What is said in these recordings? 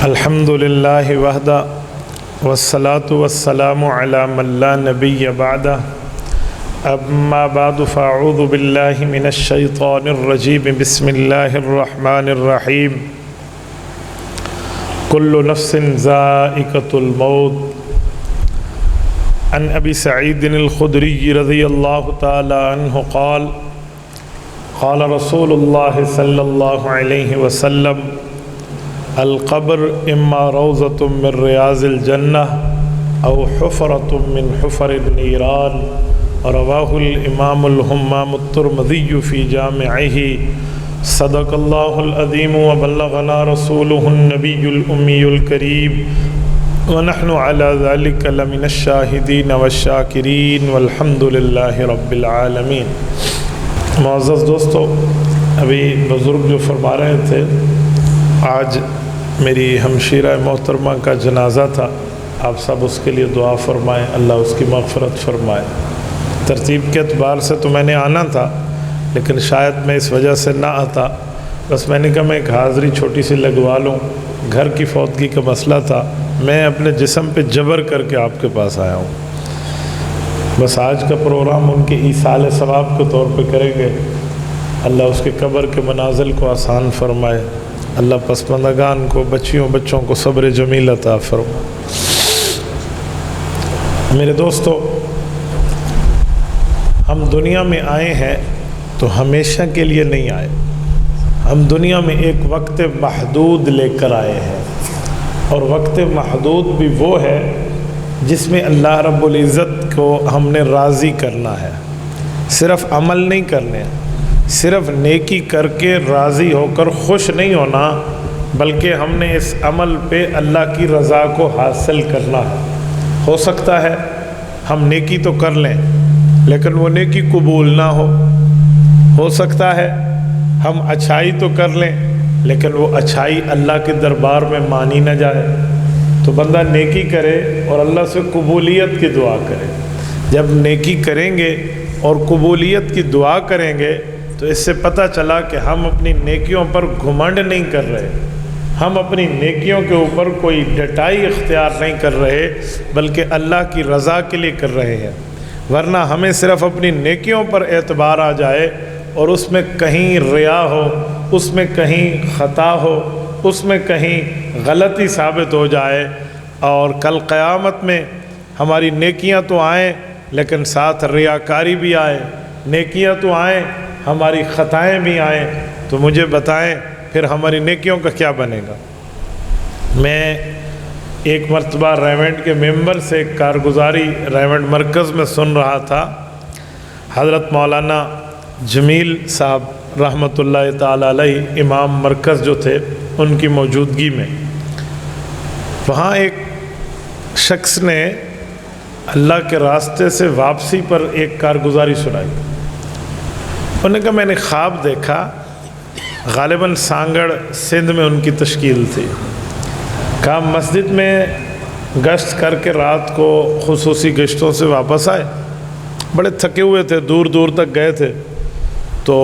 الحمد للہ وحدہ والصلاة والسلام علی من لا نبی بعدہ اما بعد فاعوذ باللہ من الشیطان الرجیم بسم اللہ الرحمن الرحیم کل نفس ذائقۃ الموت عن ابی سعید الخدری رضی اللہ تعالی عنہ قال قال رسول اللہ صلی اللہ علیہ وسلم القبر اما روضۃ من ریاض الجنہ او حفرۃ من حفر النیران رواہ الامام الہمام الترمذی فی جامعہ صدق اللہ العظیم وبلغنا رسولہ النبی الامی الکریم ونحن علی ذلک لمن الشاہدین والشاکرین والحمد للہ رب العالمین۔ معزز دوستو، ابھی بزرگ جو فرما رہے تھے، آج میری ہمشیرہ محترمہ کا جنازہ تھا، آپ سب اس کے لیے دعا فرمائیں، اللہ اس کی مغفرت فرمائے۔ ترتیب کے اعتبار سے تو میں نے آنا تھا، لیکن شاید میں اس وجہ سے نہ آتا، بس میں نے کہا میں ایک حاضری چھوٹی سی لگوا لوں، گھر کی فوتگی کا مسئلہ تھا، میں اپنے جسم پہ جبر کر کے آپ کے پاس آیا ہوں۔ بس آج کا پروگرام ان کے ایصال ثواب کے طور پہ کریں گے، اللہ اس کے قبر کے منازل کو آسان فرمائے، اللہ پسماندگان کو، بچوں کو صبر جمیل عطا فرمائے۔ میرے دوستو، ہم دنیا میں آئے ہیں تو ہمیشہ کے لیے نہیں آئے، ہم دنیا میں ایک وقت محدود لے کر آئے ہیں، اور وقت محدود بھی وہ ہے جس میں اللہ رب العزت کو ہم نے راضی کرنا ہے، صرف عمل نہیں کرنے، صرف نیکی کر کے راضی ہو کر خوش نہیں ہونا، بلکہ ہم نے اس عمل پہ اللہ کی رضا کو حاصل کرنا ہے۔ ہو سکتا ہے ہم نیکی تو کر لیں لیکن وہ نیکی قبول نہ ہو سکتا ہے ہم اچھائی تو کر لیں لیکن وہ اچھائی اللہ کے دربار میں مانی نہ جائے۔ تو بندہ نیکی کرے اور اللہ سے قبولیت کی دعا کرے۔ جب نیکی کریں گے اور قبولیت کی دعا کریں گے تو اس سے پتہ چلا کہ ہم اپنی نیکیوں پر گھمنڈ نہیں کر رہے، ہم اپنی نیکیوں کے اوپر کوئی ڈٹائی اختیار نہیں کر رہے، بلکہ اللہ کی رضا کے لیے کر رہے ہیں۔ ورنہ ہمیں صرف اپنی نیکیوں پر اعتبار آ جائے اور اس میں کہیں ریا ہو، اس میں کہیں خطا ہو، اس میں کہیں غلطی ثابت ہو جائے، اور کل قیامت میں ہماری نیکیاں تو آئیں لیکن ساتھ ریاکاری بھی آئے، نیکیاں تو آئیں ہماری خطائیں بھی آئیں، تو مجھے بتائیں پھر ہماری نیکیوں کا کیا بنے گا۔ میں ایک مرتبہ ریونڈ کے ممبر سے ایک کارگزاری ریونڈ مرکز میں سن رہا تھا، حضرت مولانا جمیل صاحب رحمۃ اللہ تعالی علیہ امام مرکز جو تھے ان کی موجودگی میں، وہاں ایک شخص نے اللہ کے راستے سے واپسی پر ایک کارگزاری سنائی۔ انہوں نے کہا میں نے خواب دیکھا، غالباً سانگڑ سندھ میں ان کی تشکیل تھی، کہا مسجد میں گشت کر کے رات کو خصوصی گشتوں سے واپس آئے، بڑے تھکے ہوئے تھے، دور دور تک گئے تھے، تو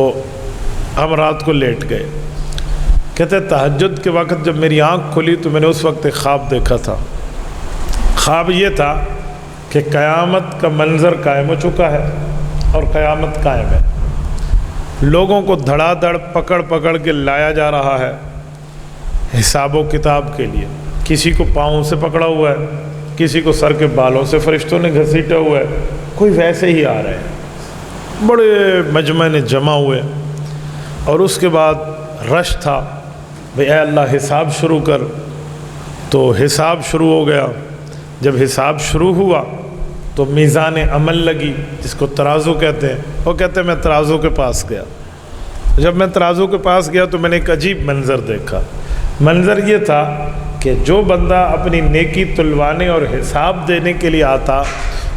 ہم رات کو لیٹ گئے۔ کہتے تہجد کے وقت جب میری آنکھ کھلی تو میں نے اس وقت ایک خواب دیکھا تھا۔ خواب یہ تھا کہ قیامت کا منظر قائم ہو چکا ہے اور قیامت قائم ہے، لوگوں کو دھڑا دھڑ پکڑ کے لایا جا رہا ہے حساب و کتاب کے لیے، کسی کو پاؤں سے پکڑا ہوا ہے، کسی کو سر کے بالوں سے فرشتوں نے گھسیٹا ہوا ہے، کوئی ویسے ہی آ رہے ہیں، بڑے مجمع نے جمع ہوئے، اور اس کے بعد رش تھا، بھئی اے اللہ حساب شروع کر، تو حساب شروع ہو گیا۔ جب حساب شروع ہوا تو میزان عمل لگی، جس کو ترازو کہتے ہیں، وہ کہتے ہیں میں ترازو کے پاس گیا۔ جب میں ترازو کے پاس گیا تو میں نے ایک عجیب منظر دیکھا۔ منظر یہ تھا کہ جو بندہ اپنی نیکی تلوانے اور حساب دینے کے لیے آتا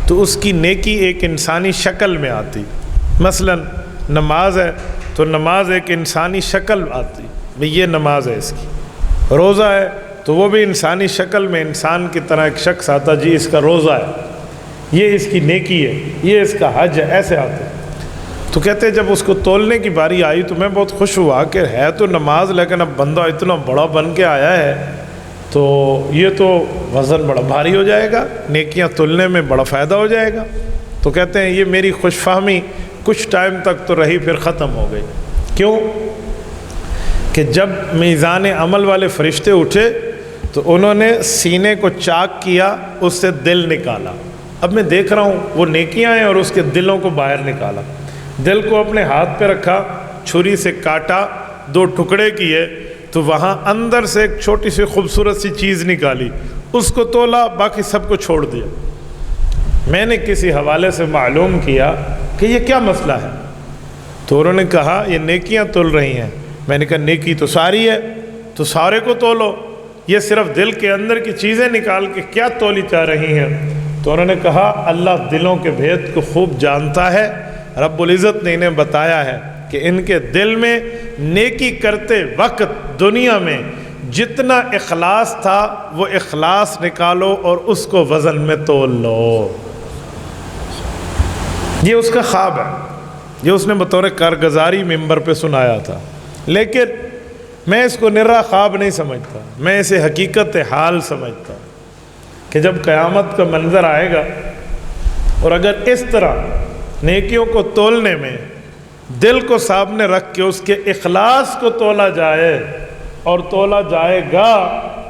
تو اس کی نیکی ایک انسانی شکل میں آتی، مثلا نماز ہے تو نماز ایک انسانی شکل آتی، بھئی یہ نماز ہے اس کی، روزہ ہے تو وہ بھی انسانی شکل میں انسان کی طرح ایک شخص آتا، جی اس کا روزہ ہے، یہ اس کی نیکی ہے، یہ اس کا حج ہے، ایسے آتے۔ تو کہتے ہیں جب اس کو تولنے کی باری آئی تو میں بہت خوش ہوا کہ ہے تو نماز لیکن اب بندہ اتنا بڑا بن کے آیا ہے تو یہ تو وزن بڑا بھاری ہو جائے گا، نیکیاں تلنے میں بڑا فائدہ ہو جائے گا۔ تو کہتے ہیں یہ میری خوش فہمی کچھ ٹائم تک تو رہی، پھر ختم ہو گئی۔ کیوں؟ کہ جب میزان عمل والے فرشتے اٹھے تو انہوں نے سینے کو چاک کیا، اس سے دل نکالا۔ اب میں دیکھ رہا ہوں وہ نیکیاں ہیں اور اس کے دلوں کو باہر نکالا۔ دل کو اپنے ہاتھ پہ رکھا، چھری سے کاٹا، 2 ٹکڑے کیے، تو وہاں اندر سے ایک چھوٹی سی خوبصورت سی چیز نکالی، اس کو تولا، باقی سب کو چھوڑ دیا۔ میں نے کسی حوالے سے معلوم کیا کہ یہ کیا مسئلہ ہے، تو انہوں نے کہا یہ نیکیاں تول رہی ہیں۔ میں نے کہا نیکی تو ساری ہے، تو سارے کو تولو، یہ صرف دل کے اندر کی چیزیں نکال کے کیا تولی چاہ رہی ہیں؟ تو انہوں نے کہا اللہ دلوں کے بھید کو خوب جانتا ہے، رب العزت نے انہیں بتایا ہے کہ ان کے دل میں نیکی کرتے وقت دنیا میں جتنا اخلاص تھا وہ اخلاص نکالو اور اس کو وزن میں تول لو۔ یہ اس کا خواب ہے، یہ اس نے بطور کارگزاری ممبر پہ سنایا تھا، لیکن میں اس کو نرا خواب نہیں سمجھتا، میں اسے حقیقت حال سمجھتا کہ جب قیامت کا منظر آئے گا اور اگر اس طرح نیکیوں کو تولنے میں دل کو سامنے رکھ کے اس کے اخلاص کو تولا جائے اور تولا جائے گا،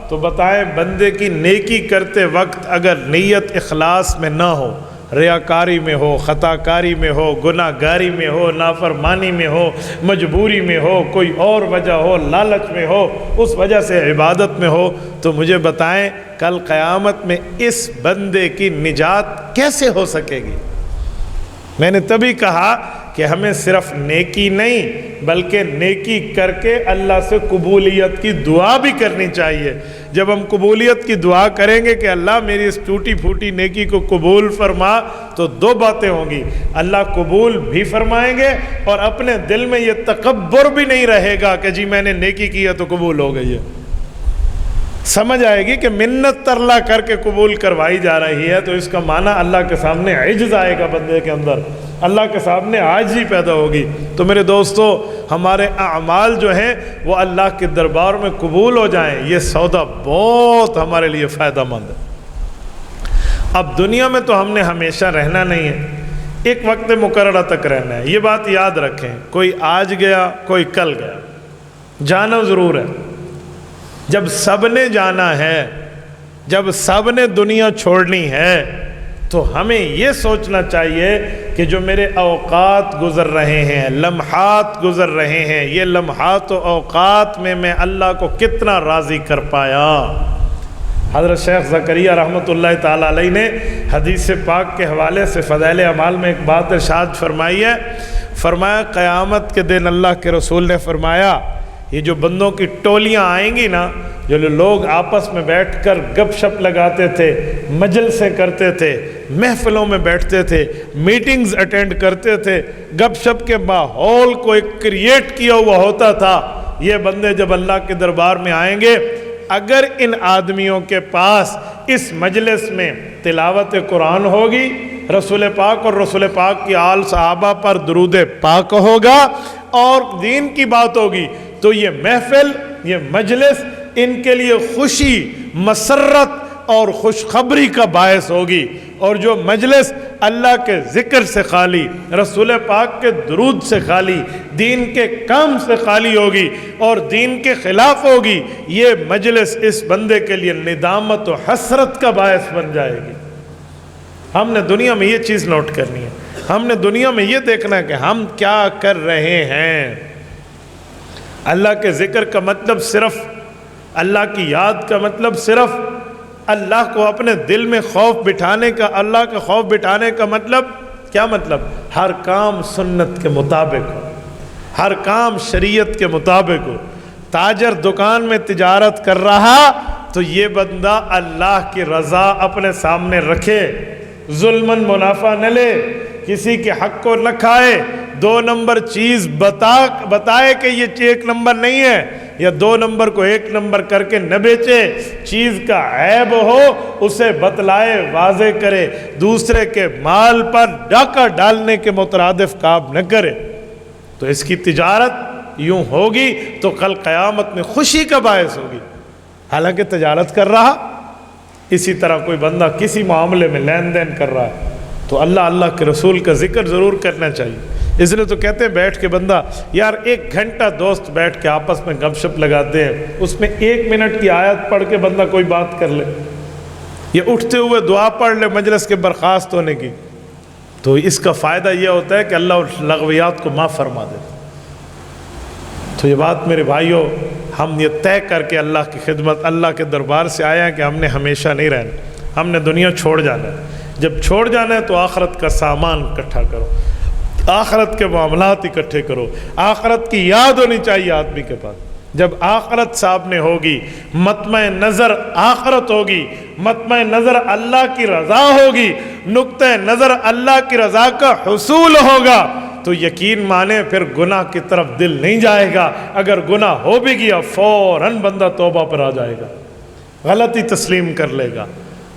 تو بتائیں بندے کی نیکی کرتے وقت اگر نیت اخلاص میں نہ ہو، ریاکاری میں ہو، خطا کاری میں ہو، گناہ گاری میں ہو، نافرمانی میں ہو، مجبوری میں ہو، کوئی اور وجہ ہو، لالچ میں ہو، اس وجہ سے عبادت میں ہو، تو مجھے بتائیں کل قیامت میں اس بندے کی نجات کیسے ہو سکے گی؟ میں نے تبھی کہا کہ ہمیں صرف نیکی نہیں بلکہ نیکی کر کے اللہ سے قبولیت کی دعا بھی کرنی چاہیے۔ جب ہم قبولیت کی دعا کریں گے کہ اللہ میری اس ٹوٹی پھوٹی نیکی کو قبول فرما، تو 2 باتیں ہوں گی، اللہ قبول بھی فرمائیں گے اور اپنے دل میں یہ تکبر بھی نہیں رہے گا کہ جی میں نے نیکی کیا تو قبول ہو گئی ہے۔ سمجھ آئے گی کہ منت ترلا کر کے قبول کروائی جا رہی ہے، تو اس کا معنی اللہ کے سامنے عجز آئے گا بندے کے اندر، اللہ کے سامنے عاجزی پیدا ہوگی۔ تو میرے دوستو، ہمارے اعمال جو ہیں وہ اللہ کے دربار میں قبول ہو جائیں، یہ سودا بہت ہمارے لیے فائدہ مند ہے۔ اب دنیا میں تو ہم نے ہمیشہ رہنا نہیں ہے، ایک وقت مقررہ تک رہنا ہے، یہ بات یاد رکھیں۔ کوئی آج گیا، کوئی کل گیا، جانا ضرور ہے۔ جب سب نے جانا ہے، جب سب نے دنیا چھوڑنی ہے، تو ہمیں یہ سوچنا چاہیے کہ جو میرے اوقات گزر رہے ہیں، لمحات گزر رہے ہیں، یہ لمحات و اوقات میں میں اللہ کو کتنا راضی کر پایا۔ حضرت شیخ زکریا رحمۃ اللہ تعالیٰ علیہ نے حدیث پاک کے حوالے سے فضائل اعمال میں ایک بات ارشاد فرمائی ہے، فرمایا قیامت کے دن اللہ کے رسول نے فرمایا یہ جو بندوں کی ٹولیاں آئیں گی نا، جو لوگ آپس میں بیٹھ کر گپ شپ لگاتے تھے، مجلسیں کرتے تھے، محفلوں میں بیٹھتے تھے، میٹنگز اٹینڈ کرتے تھے، گپ شپ کے ماحول کو ایک کریٹ کیا ہوا ہوتا تھا، یہ بندے جب اللہ کے دربار میں آئیں گے، اگر ان آدمیوں کے پاس اس مجلس میں تلاوت قرآن ہوگی، رسول پاک اور رسول پاک کی آل صحابہ پر درود پاک ہوگا اور دین کی بات ہوگی، تو یہ محفل، یہ مجلس ان کے لیے خوشی، مسرت اور خوشخبری کا باعث ہوگی، اور جو مجلس اللہ کے ذکر سے خالی، رسول پاک کے درود سے خالی، دین کے کام سے خالی ہوگی اور دین کے خلاف ہوگی، یہ مجلس اس بندے کے لیے ندامت و حسرت کا باعث بن جائے گی۔ ہم نے دنیا میں یہ چیز نوٹ کرنی ہے، ہم نے دنیا میں یہ دیکھنا ہے کہ ہم کیا کر رہے ہیں۔ اللہ کے ذکر کا مطلب صرف، اللہ کی یاد کا مطلب صرف اللہ کو اپنے دل میں خوف بٹھانے کا، اللہ کا خوف بٹھانے کا مطلب کیا؟ مطلب ہر کام سنت کے مطابق ہو، ہر کام شریعت کے مطابق ہو۔ تاجر دکان میں تجارت کر رہا تو یہ بندہ اللہ کی رضا اپنے سامنے رکھے، ظلماً منافع نہ لے، کسی کے حق کو نہ کھائے، 2 نمبر چیز بتائے کہ یہ 1 نمبر نہیں ہے، یا 2 نمبر کو 1 نمبر کر کے نہ بیچے، چیز کا عیب ہو اسے بتلائے، واضح کرے، دوسرے کے مال پر ڈاکہ ڈالنے کے مترادف کام نہ کرے، تو اس کی تجارت یوں ہوگی تو کل قیامت میں خوشی کا باعث ہوگی۔ حالانکہ تجارت کر رہا. اسی طرح کوئی بندہ کسی معاملے میں لین دین کر رہا ہے تو اللہ کے رسول کا ذکر ضرور کرنا چاہیے. اس لیے تو کہتے ہیں بیٹھ کے بندہ یار 1 گھنٹہ دوست بیٹھ کے آپس میں گپ شپ لگاتے ہیں, اس میں 1 منٹ کی آیت پڑھ کے بندہ کوئی بات کر لے, یہ اٹھتے ہوئے دعا پڑھ لے مجلس کے برخاست ہونے کی, تو اس کا فائدہ یہ ہوتا ہے کہ اللہ لغویات کو معاف فرما دیتا. تو یہ بات میرے بھائیوں, ہم یہ طے کر کے اللہ کی خدمت, اللہ کے دربار سے آیا کہ ہم نے ہمیشہ نہیں رہنا, ہم نے دنیا چھوڑ جانا ہے. جب چھوڑ جانا ہے تو آخرت کا سامان اکٹھا کرو, آخرت کے معاملات اکٹھے کرو, آخرت کی یاد ہونی چاہیے آدمی کے پاس. جب آخرت سامنے ہوگی, مطمع نظر آخرت ہوگی, مطمع نظر اللہ کی رضا ہوگی, نقطہ نظر اللہ کی رضا کا حصول ہوگا, تو یقین مانے پھر گناہ کی طرف دل نہیں جائے گا. اگر گناہ ہو بھی گیا فوراً بندہ توبہ پر آ جائے گا, غلطی تسلیم کر لے گا,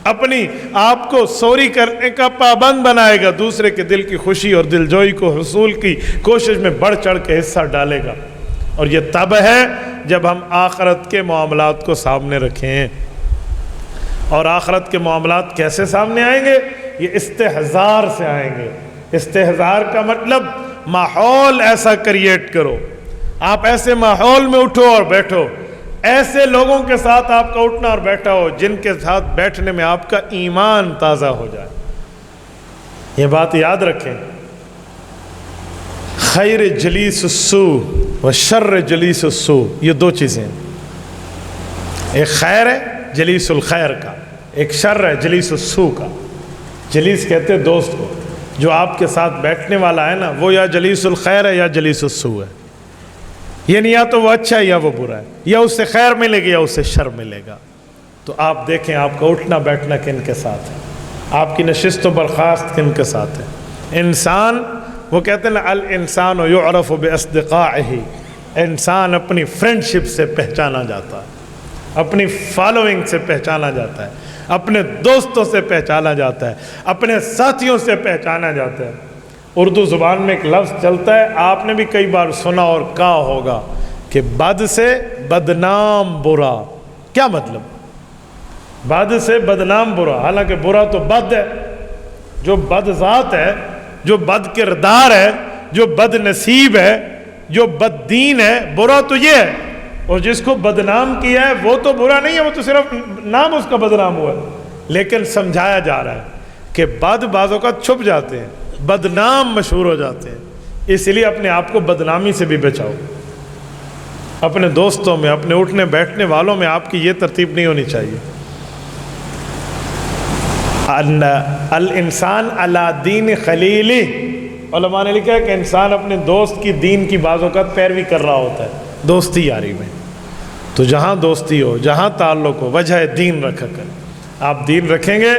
اپنی آپ کو سوری کرنے کا پابند بنائے گا, دوسرے کے دل کی خوشی اور دل جوئی کو حصول کی کوشش میں بڑھ چڑھ کے حصہ ڈالے گا. اور یہ تب ہے جب ہم آخرت کے معاملات کو سامنے رکھیں. اور آخرت کے معاملات کیسے سامنے آئیں گے؟ یہ استحضار سے آئیں گے. استحضار کا مطلب ماحول ایسا کریٹ کرو, آپ ایسے ماحول میں اٹھو اور بیٹھو, ایسے لوگوں کے ساتھ آپ کا اٹھنا اور بیٹھا ہو جن کے ساتھ بیٹھنے میں آپ کا ایمان تازہ ہو جائے. یہ بات یاد رکھیں, خیر جلیس السوء و شر جلیس السوء, یہ 2 چیزیں ہیں. ایک خیر ہے جلیس الخیر کا, ایک شر ہے جلیس السوء کا. جلیس کہتے ہیں دوست کو, جو آپ کے ساتھ بیٹھنے والا ہے نا, وہ یا جلیس الخیر ہے یا جلیس السوء ہے. یعنی یا تو وہ اچھا ہے یا وہ برا ہے, یا اس سے خیر ملے گی یا اس سے شر ملے گا. تو آپ دیکھیں آپ کا اٹھنا بیٹھنا کن کے ساتھ ہے, آپ کی نشست و برخاست کن کے ساتھ ہے. انسان, وہ کہتے ہیں نا الانسان یعرف باصدقائه, انسان اپنی فرینڈشپ سے پہچانا جاتا ہے, اپنی فالوئنگ سے پہچانا جاتا ہے, اپنے دوستوں سے پہچانا جاتا ہے, اپنے ساتھیوں سے پہچانا جاتا ہے. اردو زبان میں ایک لفظ چلتا ہے, آپ نے بھی کئی بار سنا اور کہا ہوگا کہ بد سے بدنام برا. کیا مطلب؟ بد سے بدنام برا, حالانکہ برا تو بد ہے, جو بد ذات ہے, جو بد کردار ہے, جو بد نصیب ہے, جو بد دین ہے, برا تو یہ ہے. اور جس کو بدنام کیا ہے وہ تو برا نہیں ہے, وہ تو صرف نام اس کا بدنام ہوا ہے. لیکن سمجھایا جا رہا ہے کہ بد بعضوں کا چھپ جاتے ہیں, بدنام مشہور ہو جاتے ہیں. اس لیے اپنے آپ کو بدنامی سے بھی بچاؤ. اپنے دوستوں میں, اپنے اٹھنے بیٹھنے والوں میں آپ کی یہ ترتیب نہیں ہونی چاہیے. الانسان علی دین خلیلی, علماء نے لکھا ہے کہ انسان اپنے دوست کی دین کی بعض اوقات پیروی کر رہا ہوتا ہے دوستی یاری میں. تو جہاں دوستی ہو, جہاں تعلق ہو, وجہ دین رکھا کر. آپ دین رکھیں گے,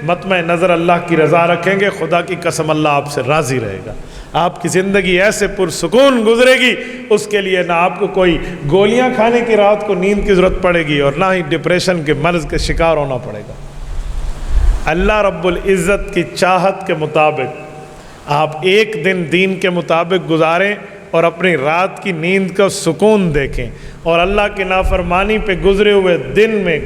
مطمع نظر اللہ کی رضا رکھیں گے, خدا کی قسم اللہ آپ سے راضی رہے گا. آپ کی زندگی ایسے پرسکون گزرے گی, اس کے لیے نہ آپ کو کوئی گولیاں کھانے کی رات کو نیند کی ضرورت پڑے گی, اور نہ ہی ڈپریشن کے مرض کے شکار ہونا پڑے گا. اللہ رب العزت کی چاہت کے مطابق آپ ایک دن دین کے مطابق گزاریں اور اپنی رات کی نیند کا سکون دیکھیں, اور اللہ کی نافرمانی پہ گزرے ہوئے دن میں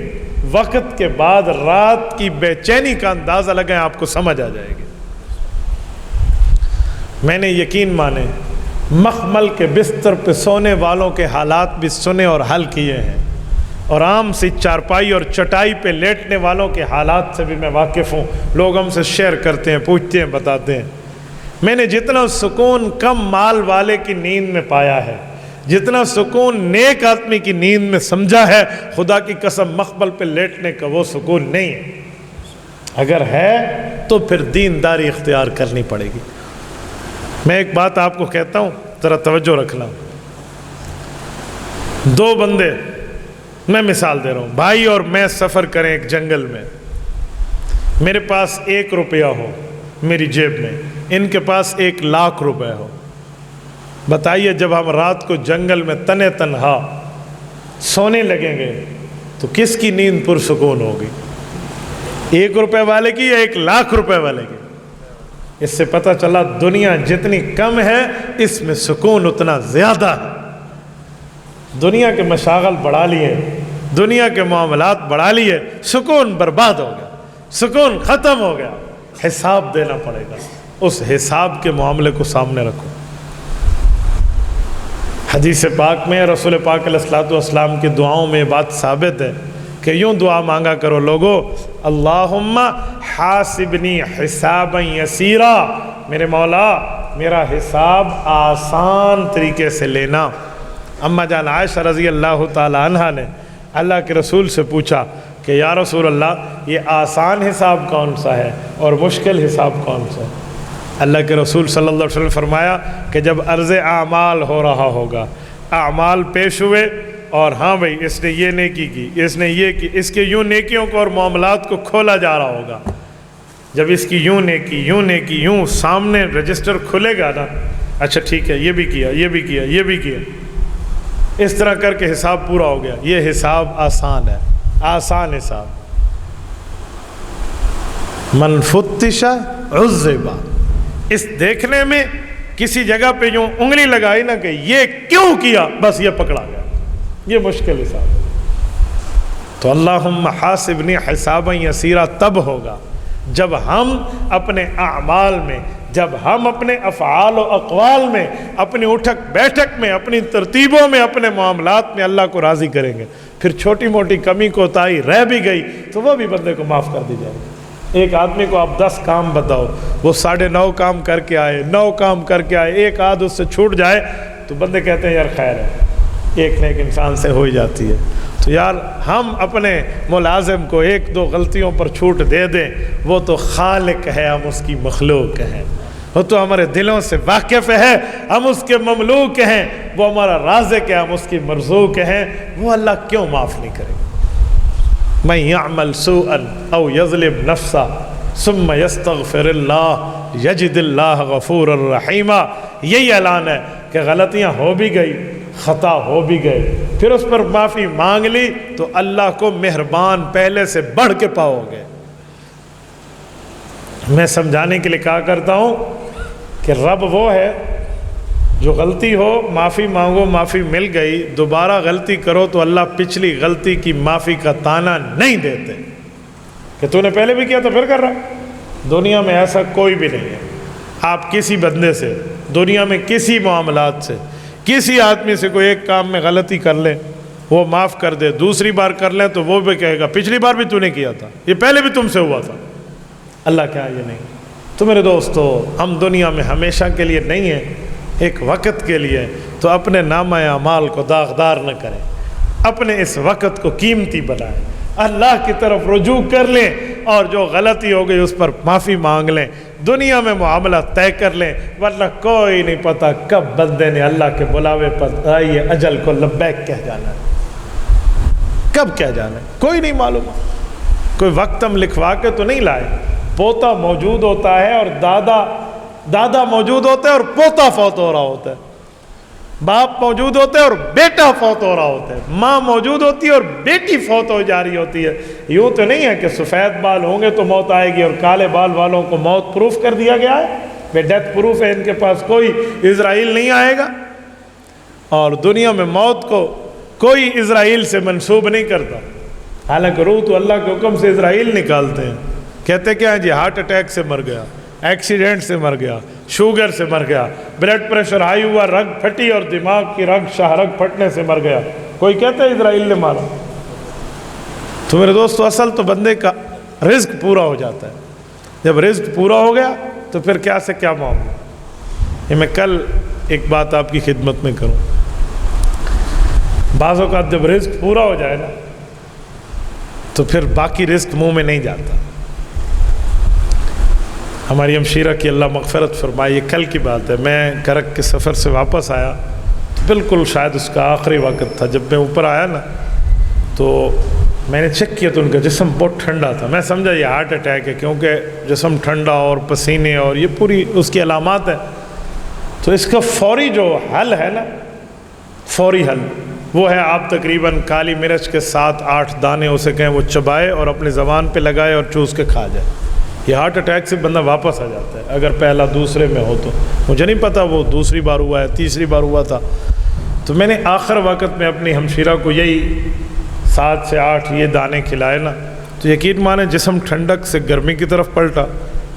وقت کے بعد رات کی بے چینی کا اندازہ لگائیں, آپ کو سمجھ آ جائے گی. میں نے یقین مانے مخمل کے بستر پہ سونے والوں کے حالات بھی سنے اور حل کیے ہیں, اور عام سی چارپائی اور چٹائی پہ لیٹنے والوں کے حالات سے بھی میں واقف ہوں. لوگ ہم سے شیئر کرتے ہیں, پوچھتے ہیں, بتاتے ہیں. میں نے جتنا سکون کم مال والے کی نیند میں پایا ہے, جتنا سکون نیک آدمی کی نیند میں سمجھا ہے, خدا کی قسم مخمل پہ لیٹنے کا وہ سکون نہیں ہے. اگر ہے تو پھر دینداری اختیار کرنی پڑے گی. میں ایک بات آپ کو کہتا ہوں, ذرا توجہ رکھنا. 2 بندے, میں مثال دے رہا ہوں, بھائی اور میں سفر کریں ایک جنگل میں. میرے پاس 1 روپیہ ہو میری جیب میں, ان کے پاس 1,00,000 روپے ہو. بتائیے جب ہم رات کو جنگل میں تنے تنہا سونے لگیں گے تو کس کی نیند پرسکون ہوگی؟ 1 روپے والے کی یا 1,00,000 روپے والے کی؟ اس سے پتہ چلا دنیا جتنی کم ہے اس میں سکون اتنا زیادہ ہے. دنیا کے مشاغل بڑھا لیے, دنیا کے معاملات بڑھا لیے، سکون برباد ہو گیا، سکون ختم ہو گیا، حساب دینا پڑے گا۔ اس حساب کے معاملے کو سامنے رکھو۔ حدیث پاک میں رسول پاک علیہ الصلوۃ والسلام کی دعاؤں میں بات ثابت ہے کہ یوں دعا مانگا کرو لوگو، اللہم حاسبنی حسابا یسیرا، میرے مولا میرا حساب آسان طریقے سے لینا۔ اما جان عائشہ رضی اللہ تعالی عنہ نے اللہ کے رسول سے پوچھا کہ یا رسول اللہ، یہ آسان حساب کون سا ہے اور مشکل حساب کون سا ہے؟ اللہ کے رسول صلی اللہ علیہ وسلم فرمایا کہ جب عرض اعمال ہو رہا ہوگا، اعمال پیش ہوئے اور ہاں بھئی اس نے یہ نیکی کی، اس نے یہ کی، اس کے یوں نیکیوں کو اور معاملات کو کھولا جا رہا ہوگا، جب اس کی یوں نیکی یوں سامنے رجسٹر کھلے گا نا، اچھا ٹھیک ہے یہ بھی کیا، یہ بھی کیا، یہ بھی کیا، اس طرح کر کے حساب پورا ہو گیا۔ یہ حساب آسان ہے، آسان حساب۔ من فتش عذب، اس دیکھنے میں کسی جگہ پہ یوں انگلی لگائی نہ کہ یہ کیوں کیا، بس یہ پکڑا گیا، یہ مشکل حساب ہے۔ تو اللہم حاسبنی حسابا یسیرا تب ہوگا جب ہم اپنے اعمال میں، جب ہم اپنے افعال و اقوال میں، اپنی اٹھک بیٹھک میں، اپنی ترتیبوں میں، اپنے معاملات میں اللہ کو راضی کریں گے۔ پھر چھوٹی موٹی کمی کوتاہی رہ بھی گئی تو وہ بھی بندے کو معاف کر دی جائے گی۔ ایک آدمی کو آپ 10 کام بتاؤ، وہ 9.5 کام کر کے آئے، 9 کام کر کے آئے، ایک آدھ اس سے چھوٹ جائے تو بندے کہتے ہیں یار خیر ہے، ایک نہ ایک انسان سے ہو ہی جاتی ہے۔ تو یار ہم اپنے ملازم کو 1-2 غلطیوں پر چھوٹ دے دیں، وہ تو خالق ہے، ہم اس کی مخلوق ہیں، وہ تو ہمارے دلوں سے واقف ہے، ہم اس کے مملوک ہیں، وہ ہمارا رازق ہے، ہم اس کی مرزوق ہیں، وہ اللہ کیوں معاف نہیں کرے گا؟ من یعمل سوءا او یظلم نفسا ثم یستغفر اللہ یجد اللہ غفورا رحیما۔ یہی اعلان ہے کہ غلطیاں ہو بھی گئی، خطا ہو بھی گئے، پھر اس پر معافی مانگ لی تو اللہ کو مہربان پہلے سے بڑھ کے پاؤ گے۔ میں سمجھانے کے لیے کہا کرتا ہوں کہ رب وہ ہے جو غلطی ہو معافی مانگو، معافی مل گئی، دوبارہ غلطی کرو تو اللہ پچھلی غلطی کی معافی کا طعنہ نہیں دیتے کہ تو نے پہلے بھی کیا تو پھر کر رہا۔ دنیا میں ایسا کوئی بھی نہیں ہے۔ آپ کسی بندے سے، دنیا میں کسی معاملات سے، کسی آدمی سے کوئی ایک کام میں غلطی کر لے، وہ معاف کر دے، دوسری بار کر لیں تو وہ بھی کہے گا پچھلی بار بھی تو نے کیا تھا، یہ پہلے بھی تم سے ہوا تھا۔ اللہ کیا یہ نہیں؟ تو میرے دوستو، ہم دنیا میں ہمیشہ کے لیے نہیں ہیں، ایک وقت کے لیے، تو اپنے نامہ اعمال کو داغدار نہ کریں، اپنے اس وقت کو قیمتی بنائیں، اللہ کی طرف رجوع کر لیں اور جو غلطی ہو گئی اس پر معافی مانگ لیں، دنیا میں معاملہ طے کر لیں، ورنہ کوئی نہیں پتہ کب بندے نے اللہ کے بلاوے پر آئیے اجل کو لبیک کہہ جانا ہے، کب کہہ جانا ہے کوئی نہیں معلوم۔ کوئی وقت ہم لکھوا کے تو نہیں لائے، پوتا موجود ہوتا ہے اور دادا موجود ہوتا ہے اور پوتا فوت ہو رہا ہوتا ہے، باپ موجود ہوتا ہے اور بیٹا فوت ہو رہا ہوتا ہے، ماں موجود ہوتی ہے اور بیٹی فوت ہو جا رہی ہوتی ہے۔ یوں تو نہیں ہے کہ سفید بال ہوں گے تو موت آئے گی اور کالے بال والوں کو موت پروف کر دیا گیا ہے، بے ڈیتھ پروف ہے، ان کے پاس کوئی اسرائیل نہیں آئے گا۔ اور دنیا میں موت کو کوئی اسرائیل سے منسوب نہیں کرتا، حالانکہ روح تو اللہ کے حکم سے اسرائیل نکالتے ہیں۔ کہتے کیا ہے جی ہارٹ اٹیک سے مر گیا، ایکسیڈنٹ سے مر گیا، شوگر سے مر گیا، بلڈ پریشر ہائی ہوا، رگ پھٹی اور دماغ کی شاہ رگ پھٹنے سے مر گیا، کوئی کہتا ہے اسرائیل نے مارا؟ تو میرے دوستو، اصل تو بندے کا رزق پورا ہو جاتا ہے، جب رزق پورا ہو گیا تو پھر کیا سے کیا معاملہ۔ یہ میں کل ایک بات آپ کی خدمت میں کروں، بعض اوقات جب رزق پورا ہو جائے نا تو پھر باقی رزق منہ میں نہیں جاتا۔ ہماری ہمشیرہ کی اللہ مغفرت فرمائے، یہ کل کی بات ہے، میں کرک کے سفر سے واپس آیا تو بالکل شاید اس کا آخری وقت تھا، جب میں اوپر آیا نا تو میں نے چیک کیا تو ان کا جسم بہت ٹھنڈا تھا، میں سمجھا یہ ہارٹ اٹیک ہے، کیونکہ جسم ٹھنڈا اور پسینے اور یہ پوری اس کی علامات ہیں۔ تو اس کا فوری جو حل ہے نا، فوری حل وہ ہے آپ تقریباً کالی مرچ کے 7-8 دانے اسے کہیں وہ چبائے اور اپنی زبان پہ لگائے اور چوس کے کھا جائے۔ یہ ہارٹ اٹیک سے بندہ واپس آ جاتا ہے اگر پہلا دوسرے میں ہو تو۔ مجھے نہیں پتا وہ دوسری بار ہوا ہے، تیسری بار ہوا تھا۔ تو میں نے آخر وقت میں اپنی ہمشیرہ کو یہی 7 سے 8 یہ دانے کھلائے نا تو یقین مانے جسم ٹھنڈک سے گرمی کی طرف پلٹا،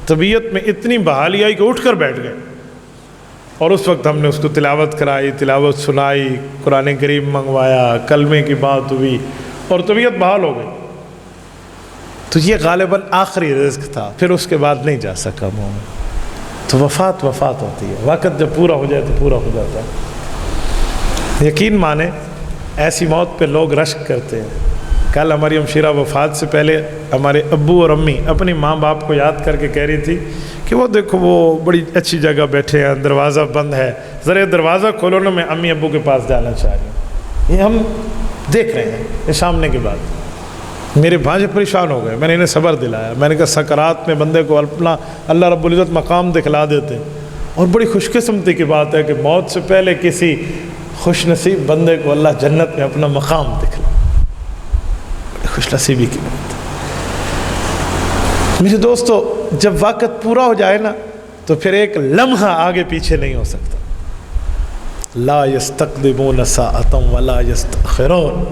طبیعت میں اتنی بحالی آئی کہ اٹھ کر بیٹھ گئے۔ اور اس وقت ہم نے اس کو تلاوت کرائی، تلاوت سنائی، قرآن کریم منگوایا، کلمے کی بات ہوئی اور طبیعت بحال ہو گئی۔ تو یہ غالباً آخری رزق تھا، پھر اس کے بعد نہیں جا سکا منہ میں۔ تو وفات ہوتی ہے، وقت جب پورا ہو جائے تو پورا ہو جاتا ہے۔ یقین مانے ایسی موت پہ لوگ رشک کرتے ہیں۔ کل ہماری ہمشیرہ وفات سے پہلے ہمارے ابو اور امی اپنی ماں باپ کو یاد کر کے کہہ رہی تھی کہ وہ دیکھو وہ بڑی اچھی جگہ بیٹھے ہیں، دروازہ بند ہے، ذرا دروازہ کھولو نا، میں امی ابو کے پاس جانا چاہ رہی ہوں۔ یہ ہم دیکھ رہے ہیں یہ سامنے کی بات۔ میرے بھانجے پریشان ہو گئے، میں نے انہیں صبر دلایا، میں نے کہا سکرات میں بندے کو اپنا اللہ رب العزت مقام دکھلا دیتے، اور بڑی خوش قسمتی کی بات ہے کہ موت سے پہلے کسی خوش نصیب بندے کو اللہ جنت میں اپنا مقام دکھلا، بڑی خوش نصیبی کی بات ہے۔ میرے دوستو، جب وقت پورا ہو جائے نا تو پھر ایک لمحہ آگے پیچھے نہیں ہو سکتا۔ لا یستقدمون ساعۃ ولا یستأخرون،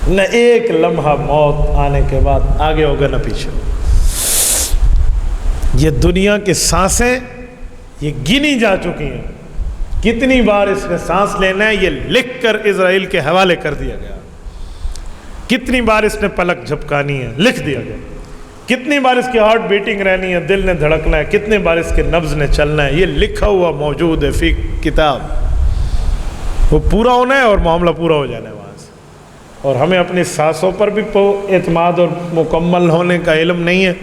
نہ ایک لمحہ موت آنے کے بعد آگے ہوگا نہ پیچھے۔ یہ دنیا کی سانسیں یہ گنی جا چکی ہیں، کتنی بار اس نے سانس لینا ہے یہ لکھ کر اسرائیل کے حوالے کر دیا گیا، کتنی بار اس نے پلک جھپکانی ہے لکھ دیا گیا، کتنی بار اس کی ہارٹ بیٹنگ رہنی ہے، دل نے دھڑکنا ہے، کتنے بار اس کے نبض نے چلنا ہے، یہ لکھا ہوا موجود ہے فی کتاب۔ وہ پورا ہونا ہے اور معاملہ پورا ہو جانا ہے وہاں سے۔ اور ہمیں اپنی سانسوں پر بھی اعتماد اور مکمل ہونے کا علم نہیں ہے،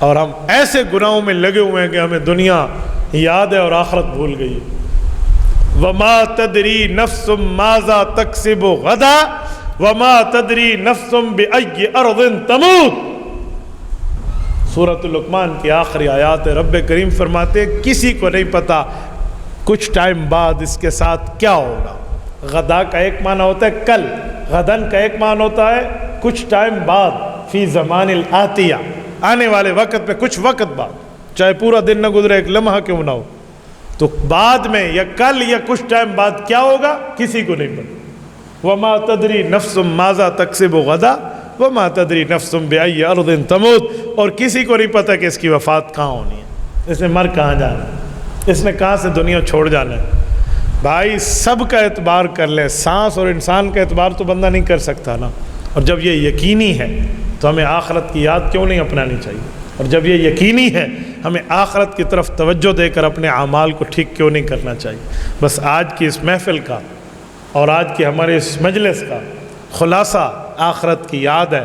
اور ہم ایسے گناہوں میں لگے ہوئے ہیں کہ ہمیں دنیا یاد ہے اور آخرت بھول گئی ہے۔ وما تدری نفس ماذا تکسب غدا وما تدری نفس بأی ارض تموت۔ سورۃ لقمان کی آخری آیات رب کریم فرماتے ہیں کسی کو نہیں پتا کچھ ٹائم بعد اس کے ساتھ کیا ہوگا۔ غدا کا ایک معنی ہوتا ہے کل، غدن کا ایک معنی ہوتا ہے کچھ ٹائم بعد، فی زمان الآتیہ، آنے والے وقت پہ کچھ وقت بعد، چاہے پورا دن نہ گزرے، ایک لمحہ کیوں نہ ہو، تو بعد میں یا کل یا کچھ ٹائم بعد کیا ہوگا کسی کو نہیں پتا۔ وما تدری نفس ماذا تکسب غدا وما تدری نفس بأی ارض تموت، اور کسی کو نہیں پتا کہ اس کی وفات کہاں ہونی ہے، اس نے مر کہاں جانا ہے، اس نے کہاں سے دنیا چھوڑ جانا ہے۔ بھائی سب کا اعتبار کر لیں، سانس اور انسان کا اعتبار تو بندہ نہیں کر سکتا نا، اور جب یہ یقینی ہے تو ہمیں آخرت کی یاد کیوں نہیں اپنانی چاہیے، اور جب یہ یقینی ہے ہمیں آخرت کی طرف توجہ دے کر اپنے اعمال کو ٹھیک کیوں نہیں کرنا چاہیے۔ بس آج کی اس محفل کا اور آج کے ہمارے اس مجلس کا خلاصہ آخرت کی یاد ہے،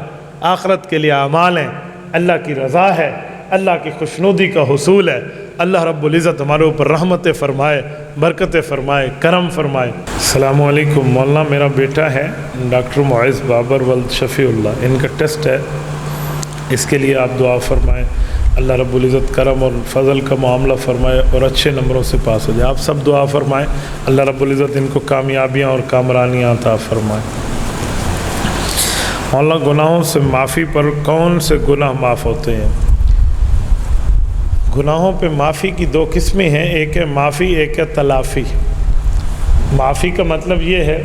آخرت کے لیے اعمال ہیں، اللہ کی رضا ہے، اللہ کی خوشنودی کا حصول ہے۔ اللہ رب العزت ہمارے اوپر رحمت فرمائے، برکت فرمائے، کرم فرمائے۔ السلام علیکم مولانا، میرا بیٹا ہے ڈاکٹر معز بابر ولد شفیع اللہ، ان کا ٹیسٹ ہے، اس کے لیے آپ دعا فرمائیں، اللہ رب العزت کرم اور فضل کا معاملہ فرمائے اور اچھے نمبروں سے پاس ہو جائے۔ آپ سب دعا فرمائیں، اللہ رب العزت ان کو کامیابیاں اور کامرانیاں عطا فرمائے۔ مولانا گناہوں سے معافی پر کون سے گناہ معاف ہوتے ہیں؟ گناہوں پہ معافی کی دو قسمیں ہیں، ایک ہے معافی، ایک ہے تلافی۔ معافی کا مطلب یہ ہے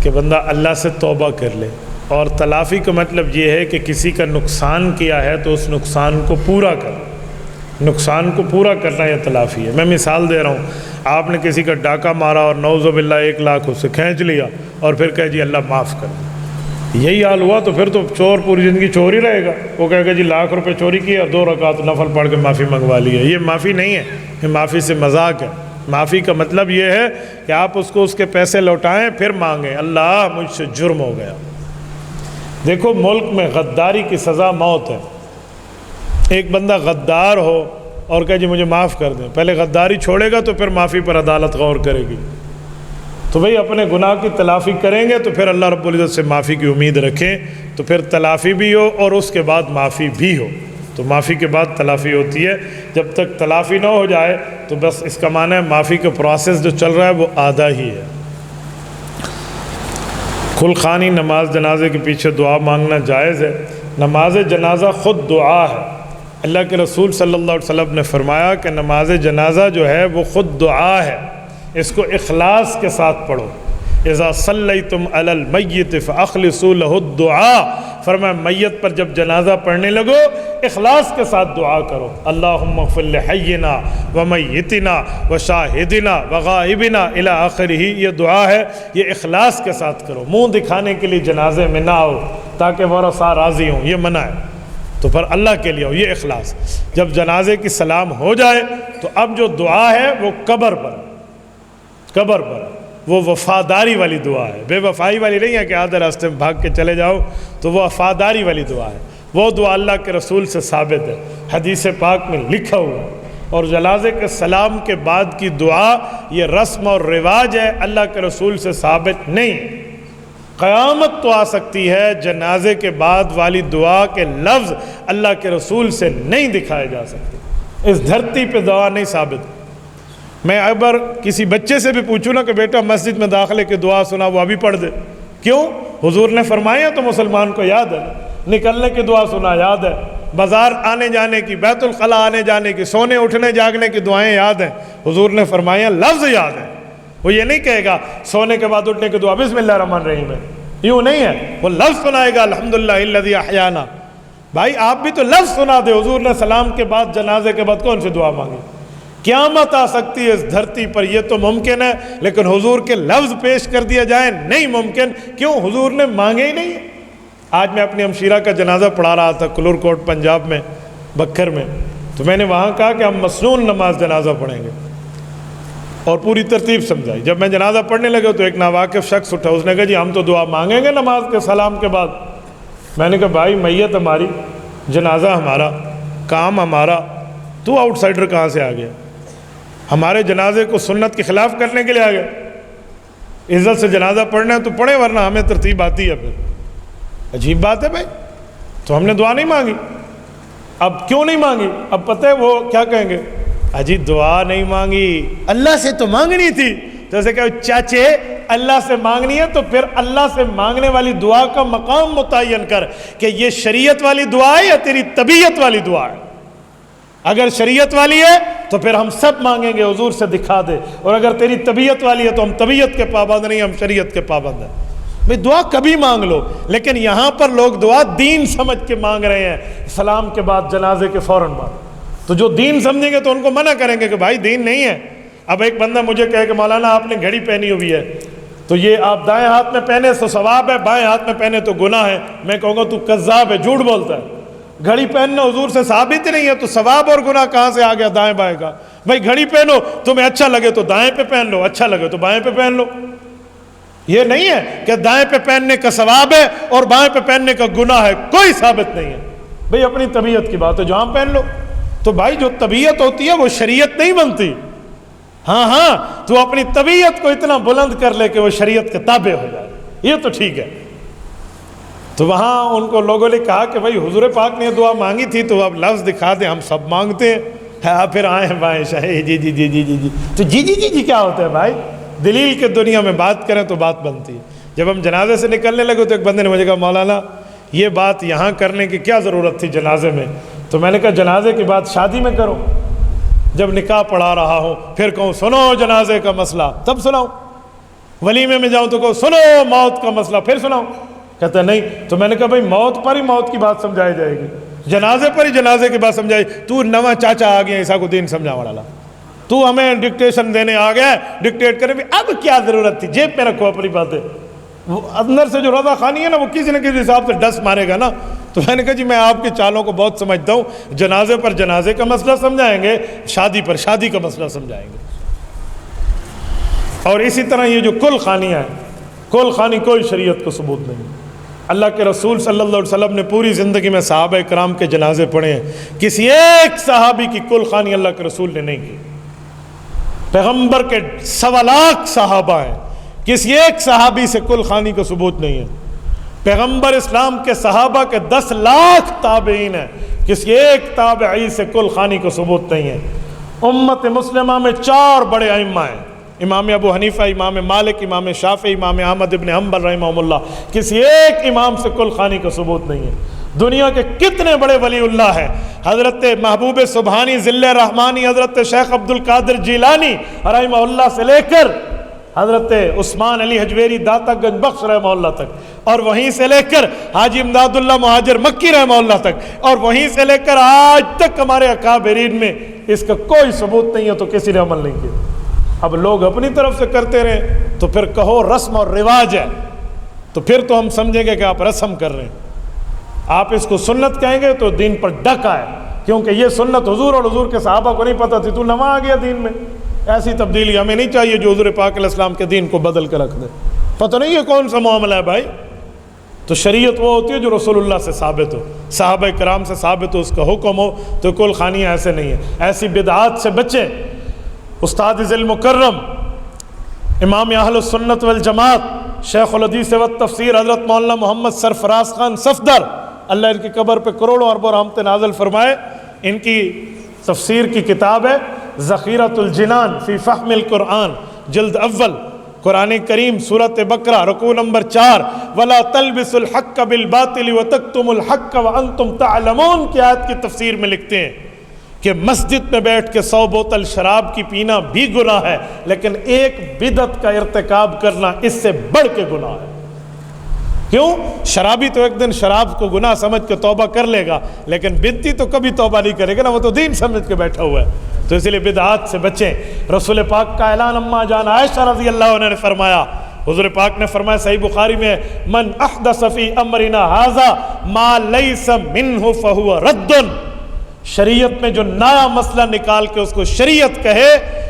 کہ بندہ اللہ سے توبہ کر لے، اور تلافی کا مطلب یہ ہے کہ کسی کا نقصان کیا ہے تو اس نقصان کو پورا کر، نقصان کو پورا کرنا یہ تلافی ہے۔ میں مثال دے رہا ہوں، آپ نے کسی کا ڈاکہ مارا اور نعوذ باللہ 1 لاکھ اس سے کھینچ لیا اور پھر کہے جی اللہ معاف کر، یہی حال ہوا تو پھر تو چور پوری زندگی چور ہی رہے گا۔ وہ کہے گا جی لاکھ روپے چوری کیے اور 2 رکعت نفل پڑھ کے معافی منگوا لی ہے۔ یہ معافی نہیں ہے، یہ معافی سے مذاق ہے۔ معافی کا مطلب یہ ہے کہ آپ اس کو اس کے پیسے لوٹائیں پھر مانگیں، اللہ مجھ سے جرم ہو گیا۔ دیکھو ملک میں غداری کی سزا موت ہے۔ ایک بندہ غدار ہو اور کہے جی مجھے معاف کر دیں، پہلے غداری چھوڑے گا تو پھر معافی پر عدالت غور کرے گی۔ تو بھئی اپنے گناہ کی تلافی کریں گے تو پھر اللہ رب العزت سے معافی کی امید رکھیں، تو پھر تلافی بھی ہو اور اس کے بعد معافی بھی ہو۔ تو معافی کے بعد تلافی ہوتی ہے، جب تک تلافی نہ ہو جائے تو بس اس کا معنی ہے معافی کا پروسیس جو چل رہا ہے وہ آدھا ہی ہے۔ کھل خوانی نماز جنازے کے پیچھے دعا مانگنا جائز ہے؟ نماز جنازہ خود دعا ہے۔ اللہ کے رسول صلی اللہ علیہ وسلم نے فرمایا کہ نماز جنازہ جو ہے وہ خود دعا ہے، اس کو اخلاص کے ساتھ پڑھو۔ اذا صلیتم علی المیت فاخلصوا له الدعاء، فرمایا میت پر جب جنازہ پڑھنے لگو اخلاص کے ساتھ دعا کرو، اللہم اغفر لحینا ومیتنا وشاہدنا وغائبنا الی آخرہ، یہ دعا ہے، یہ اخلاص کے ساتھ کرو، منہ دکھانے کے لیے جنازے میں نہ آؤ تاکہ ورثہ راضی ہوں، یہ منع ہے، تو پھر اللہ کے لیے ہو، یہ اخلاص۔ جب جنازے کی سلام ہو جائے تو اب جو دعا ہے وہ قبر پر وہ وفاداری والی دعا ہے، بے وفائی والی نہیں ہے کہ آدھے راستے میں بھاگ کے چلے جاؤ، تو وہ وفاداری والی دعا ہے، وہ دعا اللہ کے رسول سے ثابت ہے، حدیث پاک میں لکھا ہوا ہے۔ اور جنازے کے سلام کے بعد کی دعا یہ رسم اور رواج ہے، اللہ کے رسول سے ثابت نہیں۔ قیامت تو آ سکتی ہے جنازے کے بعد والی دعا کے لفظ اللہ کے رسول سے نہیں دکھائے جا سکتے، اس دھرتی پہ دعا نہیں ثابت۔ میں اگر کسی بچے سے بھی پوچھوں نا کہ بیٹا مسجد میں داخلے کی دعا سنا، وہ ابھی پڑھ دے، کیوں؟ حضور نے فرمایا تو مسلمان کو یاد ہے، نکلنے کی دعا سنا یاد ہے، بازار آنے جانے کی، بیت الخلاء آنے جانے کی، سونے اٹھنے جاگنے کی دعائیں یاد ہیں، حضور نے فرمایا لفظ یاد ہے۔ وہ یہ نہیں کہے گا سونے کے بعد اٹھنے کی دعا بسم اللہ الرحمن الرحیم ہے، یوں نہیں ہے، وہ لفظ سنائے گا الحمدللہ الذی احیانا۔ بھائی آپ بھی تو لفظ سنا دے، حضور نے سلام کے بعد جنازے کے بعد کون سی دعا مانگی؟ قیامت آ سکتی ہے اس دھرتی پر، یہ تو ممکن ہے، لیکن حضور کے لفظ پیش کر دیا جائیں نہیں ممکن، کیوں؟ حضور نے مانگے ہی نہیں۔ آج میں اپنی ہمشیرہ کا جنازہ پڑھا رہا تھا کلور کوٹ پنجاب میں، بکھر میں، تو میں نے وہاں کہا کہ ہم مسنون نماز جنازہ پڑھیں گے اور پوری ترتیب سمجھائی۔ جب میں جنازہ پڑھنے لگا تو ایک ناواقف شخص اٹھا، اس نے کہا جی ہم تو دعا مانگیں گے نماز کے سلام کے بعد۔ میں نے کہا بھائی میت ہماری، جنازہ ہمارا، کام ہمارا، تو آؤٹ سائڈر کہاں سے آ گیا؟ ہمارے جنازے کو سنت کے خلاف کرنے کے لیے آ گئے۔ عزت سے جنازہ پڑھنا ہے تو پڑھے، ورنہ ہمیں ترتیب آتی ہے۔ پھر عجیب بات ہے بھائی، تو ہم نے دعا نہیں مانگی۔ اب کیوں نہیں مانگی؟ اب پتہ ہے وہ کیا کہیں گے، اجی دعا نہیں مانگی، اللہ سے تو مانگنی تھی۔ تو ایسے کہ چاچے اللہ سے مانگنی ہے تو پھر اللہ سے مانگنے والی دعا کا مقام متعین کر کہ یہ شریعت والی دعا ہے یا تیری طبیعت والی دعا ہے۔ اگر شریعت والی ہے تو پھر ہم سب مانگیں گے حضور سے دکھا دے، اور اگر تیری طبیعت والی ہے تو ہم طبیعت کے پابند نہیں، ہم شریعت کے پابند ہیں۔ بھئی دعا کبھی مانگ لو، لیکن یہاں پر لوگ دعا دین سمجھ کے مانگ رہے ہیں، سلام کے بعد جنازے کے فوراً بعد۔ تو جو دین سمجھیں گے تو ان کو منع کریں گے کہ بھائی دین نہیں ہے۔ اب ایک بندہ مجھے کہے کہ مولانا آپ نے گھڑی پہنی ہوئی ہے تو یہ آپ دائیں ہاتھ میں پہنے تو ثواب ہے، بائیں ہاتھ میں پہنے تو گناہ ہے۔ میں کہوں گا تو کذاب ہے، جھوٹ بولتا ہے، گھڑی پہننا حضور سے ثابت نہیں ہے، تو ثواب اور گناہ کہاں سے آ گیا دائیں بائیں کا؟ بھائی گھڑی پہنو، تمہیں اچھا لگے تو دائیں پہ پہن لو، اچھا لگے تو بائیں پہ پہن لو۔ یہ نہیں ہے کہ دائیں پہ پہننے کا ثواب ہے اور بائیں پہ پہننے کا گناہ ہے، کوئی ثابت نہیں ہے۔ بھئی اپنی طبیعت کی بات ہے، جہاں پہن لو۔ تو بھائی جو طبیعت ہوتی ہے وہ شریعت نہیں بنتی۔ ہاں تو اپنی طبیعت کو اتنا بلند کر لے کہ وہ شریعت کے تابع ہو جائے، یہ تو ٹھیک ہے۔ تو وہاں ان کو لوگوں نے کہا کہ بھائی حضور پاک نے دعا مانگی تھی تو اب لفظ دکھا دیں، ہم سب مانگتے ہیں۔ ہاں پھر آئیں بائیں شاہی جی جی جی جی جی جی تو جی جی جی جی کیا ہوتا ہے بھائی؟ دلیل کے دنیا میں بات کریں تو بات بنتی ہے۔ جب ہم جنازے سے نکلنے لگے تو ایک بندے نے مجھے کہا مولانا یہ بات یہاں کرنے کی کیا ضرورت تھی جنازے میں؟ تو میں نے کہا جنازے کی بات شادی میں کرو، جب نکاح پڑھا رہا ہوں پھر کہوں سنو جنازے کا مسئلہ تب سناؤں، ولیمے میں جاؤں تو کہو سنو موت کا مسئلہ پھر سناؤں؟ کہتا نہیں۔ تو میں نے کہا بھائی موت پر ہی موت کی بات سمجھائی جائے گی، جنازے پر ہی جنازے کی بات سمجھائی۔ تو نواں چاچا آ گیا عیسیٰ کو دین سمجھا والا، تو ہمیں ڈکٹیشن دینے آ گیا، ڈکٹیٹ کرے بھی اب کیا ضرورت تھی، جیب میں رکھو اپنی باتیں۔ وہ اندر سے جو رضا خانی ہے نا وہ کسی نہ کسی حساب سے ڈس مارے گا نا۔ تو میں نے کہا جی میں آپ کی چالوں کو بہت سمجھتا ہوں، جنازے پر جنازے کا مسئلہ سمجھائیں گے، شادی پر شادی کا مسئلہ سمجھائیں گے۔ اور اسی طرح یہ جو کل خانیاں ہیں، کل خانی کوئی شریعت کو ثبوت نہیں۔ اللہ کے رسول صلی اللہ علیہ وسلم نے پوری زندگی میں صحابہ کرام کے جنازے پڑھے ہیں، کسی ایک صحابی کی کل خانی اللہ کے رسول نے نہیں کی۔ پیغمبر کے 1.25 لاکھ صحابہ ہیں، کسی ایک صحابی سے کل خانی کا ثبوت نہیں ہے۔ پیغمبر اسلام کے صحابہ کے 10 لاکھ تابعین ہیں، کسی ایک تابعی سے کل خانی کا ثبوت نہیں ہے۔ امت مسلمہ میں 4 بڑے ائمہ ہیں، امام ابو حنیفہ، امام مالک، امام شافعی، امام احمد ابن حنبل رحمہ اللہ، کسی ایک امام سے کل خانی کا ثبوت نہیں ہے۔ دنیا کے کتنے بڑے ولی اللہ ہیں، حضرت محبوب سبحانی ذل رحمانی، حضرت شیخ عبد القادر جیلانی رحمہ اللہ سے لے کر حضرت عثمان علی حجویری داتا گنج بخش رحمہ اللہ تک، اور وہیں سے لے کر حاجی امداد اللہ مہاجر مکی رحمہ اللہ تک، اور وہیں سے لے کر آج تک ہمارے اکابرین میں اس کا کوئی ثبوت نہیں ہے تو کسی نے عمل نہیں کیا۔ اب لوگ اپنی طرف سے کرتے رہے تو پھر کہو رسم اور رواج ہے، تو پھر تو ہم سمجھیں گے کہ آپ رسم کر رہے ہیں۔ آپ اس کو سنت کہیں گے تو دین پر ڈکا ہے، کیونکہ یہ سنت حضور اور حضور کے صحابہ کو نہیں پتہ تھی، تو نواں آ گیا دین میں۔ ایسی تبدیلی ہمیں نہیں چاہیے جو حضور پاک علیہ السلام کے دین کو بدل کے رکھ دے۔ پتہ نہیں یہ کون سا معاملہ ہے بھائی؟ تو شریعت وہ ہوتی ہے جو رسول اللہ سے ثابت ہو، صحابہ کرام سے ثابت ہو، اس کا حکم ہو، تو کل خانیاں ایسے نہیں ہیں۔ ایسی بدعات سے بچیں۔ استاد ذی المکرم امام اہل السنت والجماعت شیخ الحدیث والتفسیر حضرت مولانا محمد سرفراز خان صفدر، اللہ ان کی قبر پہ کروڑوں اربوں رحمت نازل فرمائے، ان کی تفسیر کی کتاب ہے ذخیرۃ الجنان فی فہم القرآن، جلد اول، قرآن کریم سورۃ بقرہ رکوع نمبر 4، وَلَا تَلْبِسُوا الْحَقَّ بِالْبَاطِلِ وَتَكْتُمُوا الْحَقَّ وَأَنْتُمْ تَعْلَمُونَ کی آیت کی تفسیر میں لکھتے ہیں کہ مسجد میں بیٹھ کے 100 بوتل شراب کی پینا بھی گناہ ہے، لیکن ایک بدعت کا ارتکاب کرنا اس سے بڑھ کے گناہ ہے۔ کیوں؟ شرابی تو ایک دن شراب کو گناہ سمجھ کے توبہ کر لے گا، لیکن بدعتی تو کبھی توبہ نہیں کرے گا نا، وہ تو دین سمجھ کے بیٹھا ہوا ہے۔ تو اس لیے بدعات سے بچیں۔ رسول پاک کا اعلان اما جان عائشہ رضی اللہ عنہ نے فرمایا، حضور پاک نے فرمایا صحیح بخاری میں، من احدث فی امرنا ھذا ما لیس منہ فہو رد، شریعت میں جو نیا مسئلہ نکال کے اس کو شریعت کہے،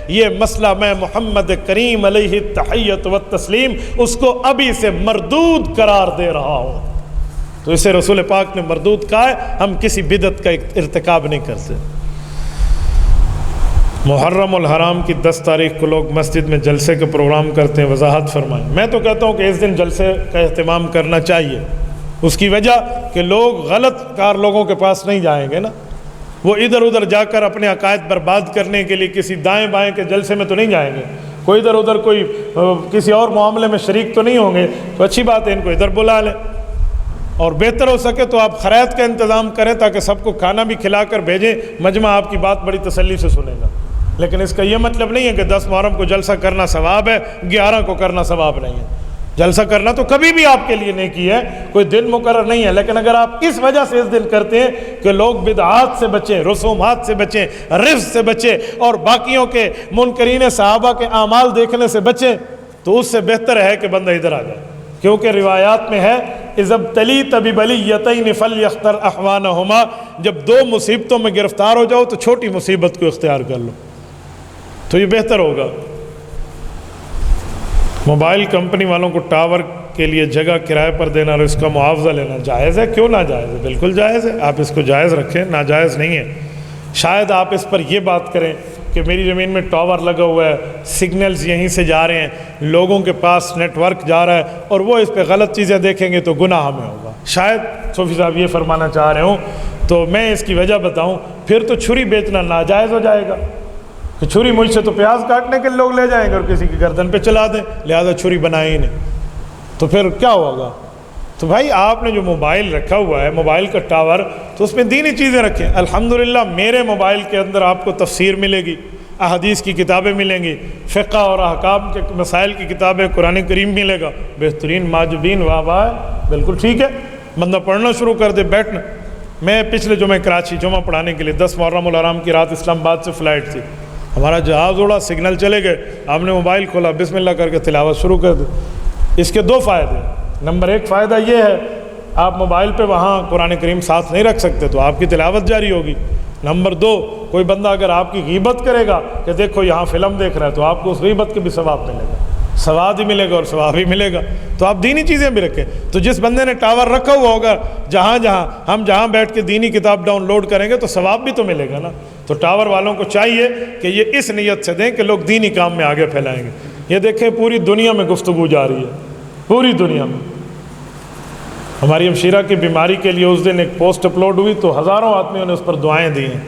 یہ مسئلہ میں محمد کریم علیہ التحیۃ والتسلیم اس کو ابھی سے مردود قرار دے رہا ہوں۔ تو اسے رسول پاک نے مردود کہا ہے، ہم کسی بدعت کا ارتکاب نہیں کرتے۔ محرم الحرام کی 10 تاریخ کو لوگ مسجد میں جلسے کے پروگرام کرتے ہیں، وضاحت فرمائیں۔ میں تو کہتا ہوں کہ اس دن جلسے کا اہتمام کرنا چاہیے، اس کی وجہ کہ لوگ غلط کار لوگوں کے پاس نہیں جائیں گے نا، وہ ادھر ادھر جا کر اپنے عقائد برباد کرنے کے لیے کسی دائیں بائیں کے جلسے میں تو نہیں جائیں گے، کوئی ادھر ادھر کوئی کسی اور معاملے میں شریک تو نہیں ہوں گے، تو اچھی بات ہے ان کو ادھر بلا لیں، اور بہتر ہو سکے تو آپ خیرات کا انتظام کریں تاکہ سب کو کھانا بھی کھلا کر بھیجیں، مجمع آپ کی بات بڑی تسلی سے سنے گا۔ لیکن اس کا یہ مطلب نہیں ہے کہ 10 محرم کو جلسہ کرنا ثواب ہے، 11 کو کرنا ثواب نہیں ہے۔ جلسہ کرنا تو کبھی بھی آپ کے لیے نیکی ہے، کوئی دن مقرر نہیں ہے، لیکن اگر آپ اس وجہ سے اس دن کرتے ہیں کہ لوگ بدعات سے بچیں، رسومات سے بچیں، رفض سے بچیں، اور باقیوں کے منکرین صحابہ کے اعمال دیکھنے سے بچیں، تو اس سے بہتر ہے کہ بندہ ادھر آ جائے، کیونکہ روایات میں ہے اذا ابتلیت ببلیتین فلیختر احوانہما، جب 2 مصیبتوں میں گرفتار ہو جاؤ تو چھوٹی مصیبت کو اختیار کر لو، تو یہ بہتر ہوگا۔ موبائل کمپنی والوں کو ٹاور کے لیے جگہ کرائے پر دینا اور اس کا معاوضہ لینا جائز ہے؟ کیوں ناجائز ہے؟ بالکل جائز ہے، آپ اس کو جائز رکھیں، ناجائز نہیں ہے۔ شاید آپ اس پر یہ بات کریں کہ میری زمین میں ٹاور لگا ہوا ہے، سگنلز یہیں سے جا رہے ہیں، لوگوں کے پاس نیٹ ورک جا رہا ہے، اور وہ اس پہ غلط چیزیں دیکھیں گے تو گناہ ہمیں ہوگا، شاید صوفی صاحب یہ فرمانا چاہ رہے ہوں، تو میں اس کی وجہ بتاؤں، پھر تو چھری بیچنا ناجائز ہو جائے گا کہ چھری مجھ سے تو پیاز کاٹنے کے لوگ لے جائیں گے اور کسی کی گردن پہ چلا دیں، لہذا چھری بنائے ہی نہیں، تو پھر کیا ہوگا؟ تو بھائی آپ نے جو موبائل رکھا ہوا ہے، موبائل کا ٹاور، تو اس میں دینی چیزیں رکھیں۔ الحمدللہ میرے موبائل کے اندر آپ کو تفسیر ملے گی، احادیث کی کتابیں ملیں گی، فقہ اور احکام کے مسائل کی کتابیں، قرآن کریم ملے گا، بہترین ماجبین، واہ واہ، بالکل ٹھیک ہے، بندہ پڑھنا شروع کر دے، بیٹھنا۔ میں پچھلے جمعہ کراچی جمعہ پڑھانے کے لیے 10 محرم الحرام کی رات اسلام آباد سے فلائٹ تھی، ہمارا جہاز اڑا، سگنل چلے گئے، آپ نے موبائل کھولا، بسم اللہ کر کے تلاوت شروع کر دی۔ اس کے 2 فائدے، نمبر 1 فائدہ یہ ہے آپ موبائل پہ وہاں قرآن کریم ساتھ نہیں رکھ سکتے تو آپ کی تلاوت جاری ہوگی۔ نمبر 2، کوئی بندہ اگر آپ کی غیبت کرے گا کہ دیکھو یہاں فلم دیکھ رہا ہے، تو آپ کو اس غیبت کے بھی ثواب ملے گا، سواد ہی ملے گا اور ثواب ہی ملے گا۔ تو آپ دینی چیزیں بھی رکھیں۔ تو جس بندے نے ٹاور رکھا ہوا ہوگا، ہم جہاں بیٹھ کے دینی کتاب ڈاؤن لوڈ کریں گے تو ثواب بھی تو ملے گا نا۔ تو ٹاور والوں کو چاہیے کہ یہ اس نیت سے دیں کہ لوگ دینی کام میں آگے پھیلائیں گے۔ یہ دیکھیں پوری دنیا میں گفتگو جاری ہے، پوری دنیا میں۔ ہماری ہمشیرہ کی بیماری کے لیے اس دن ایک پوسٹ اپلوڈ ہوئی تو ہزاروں آدمیوں نے اس پر دعائیں دی ہیں۔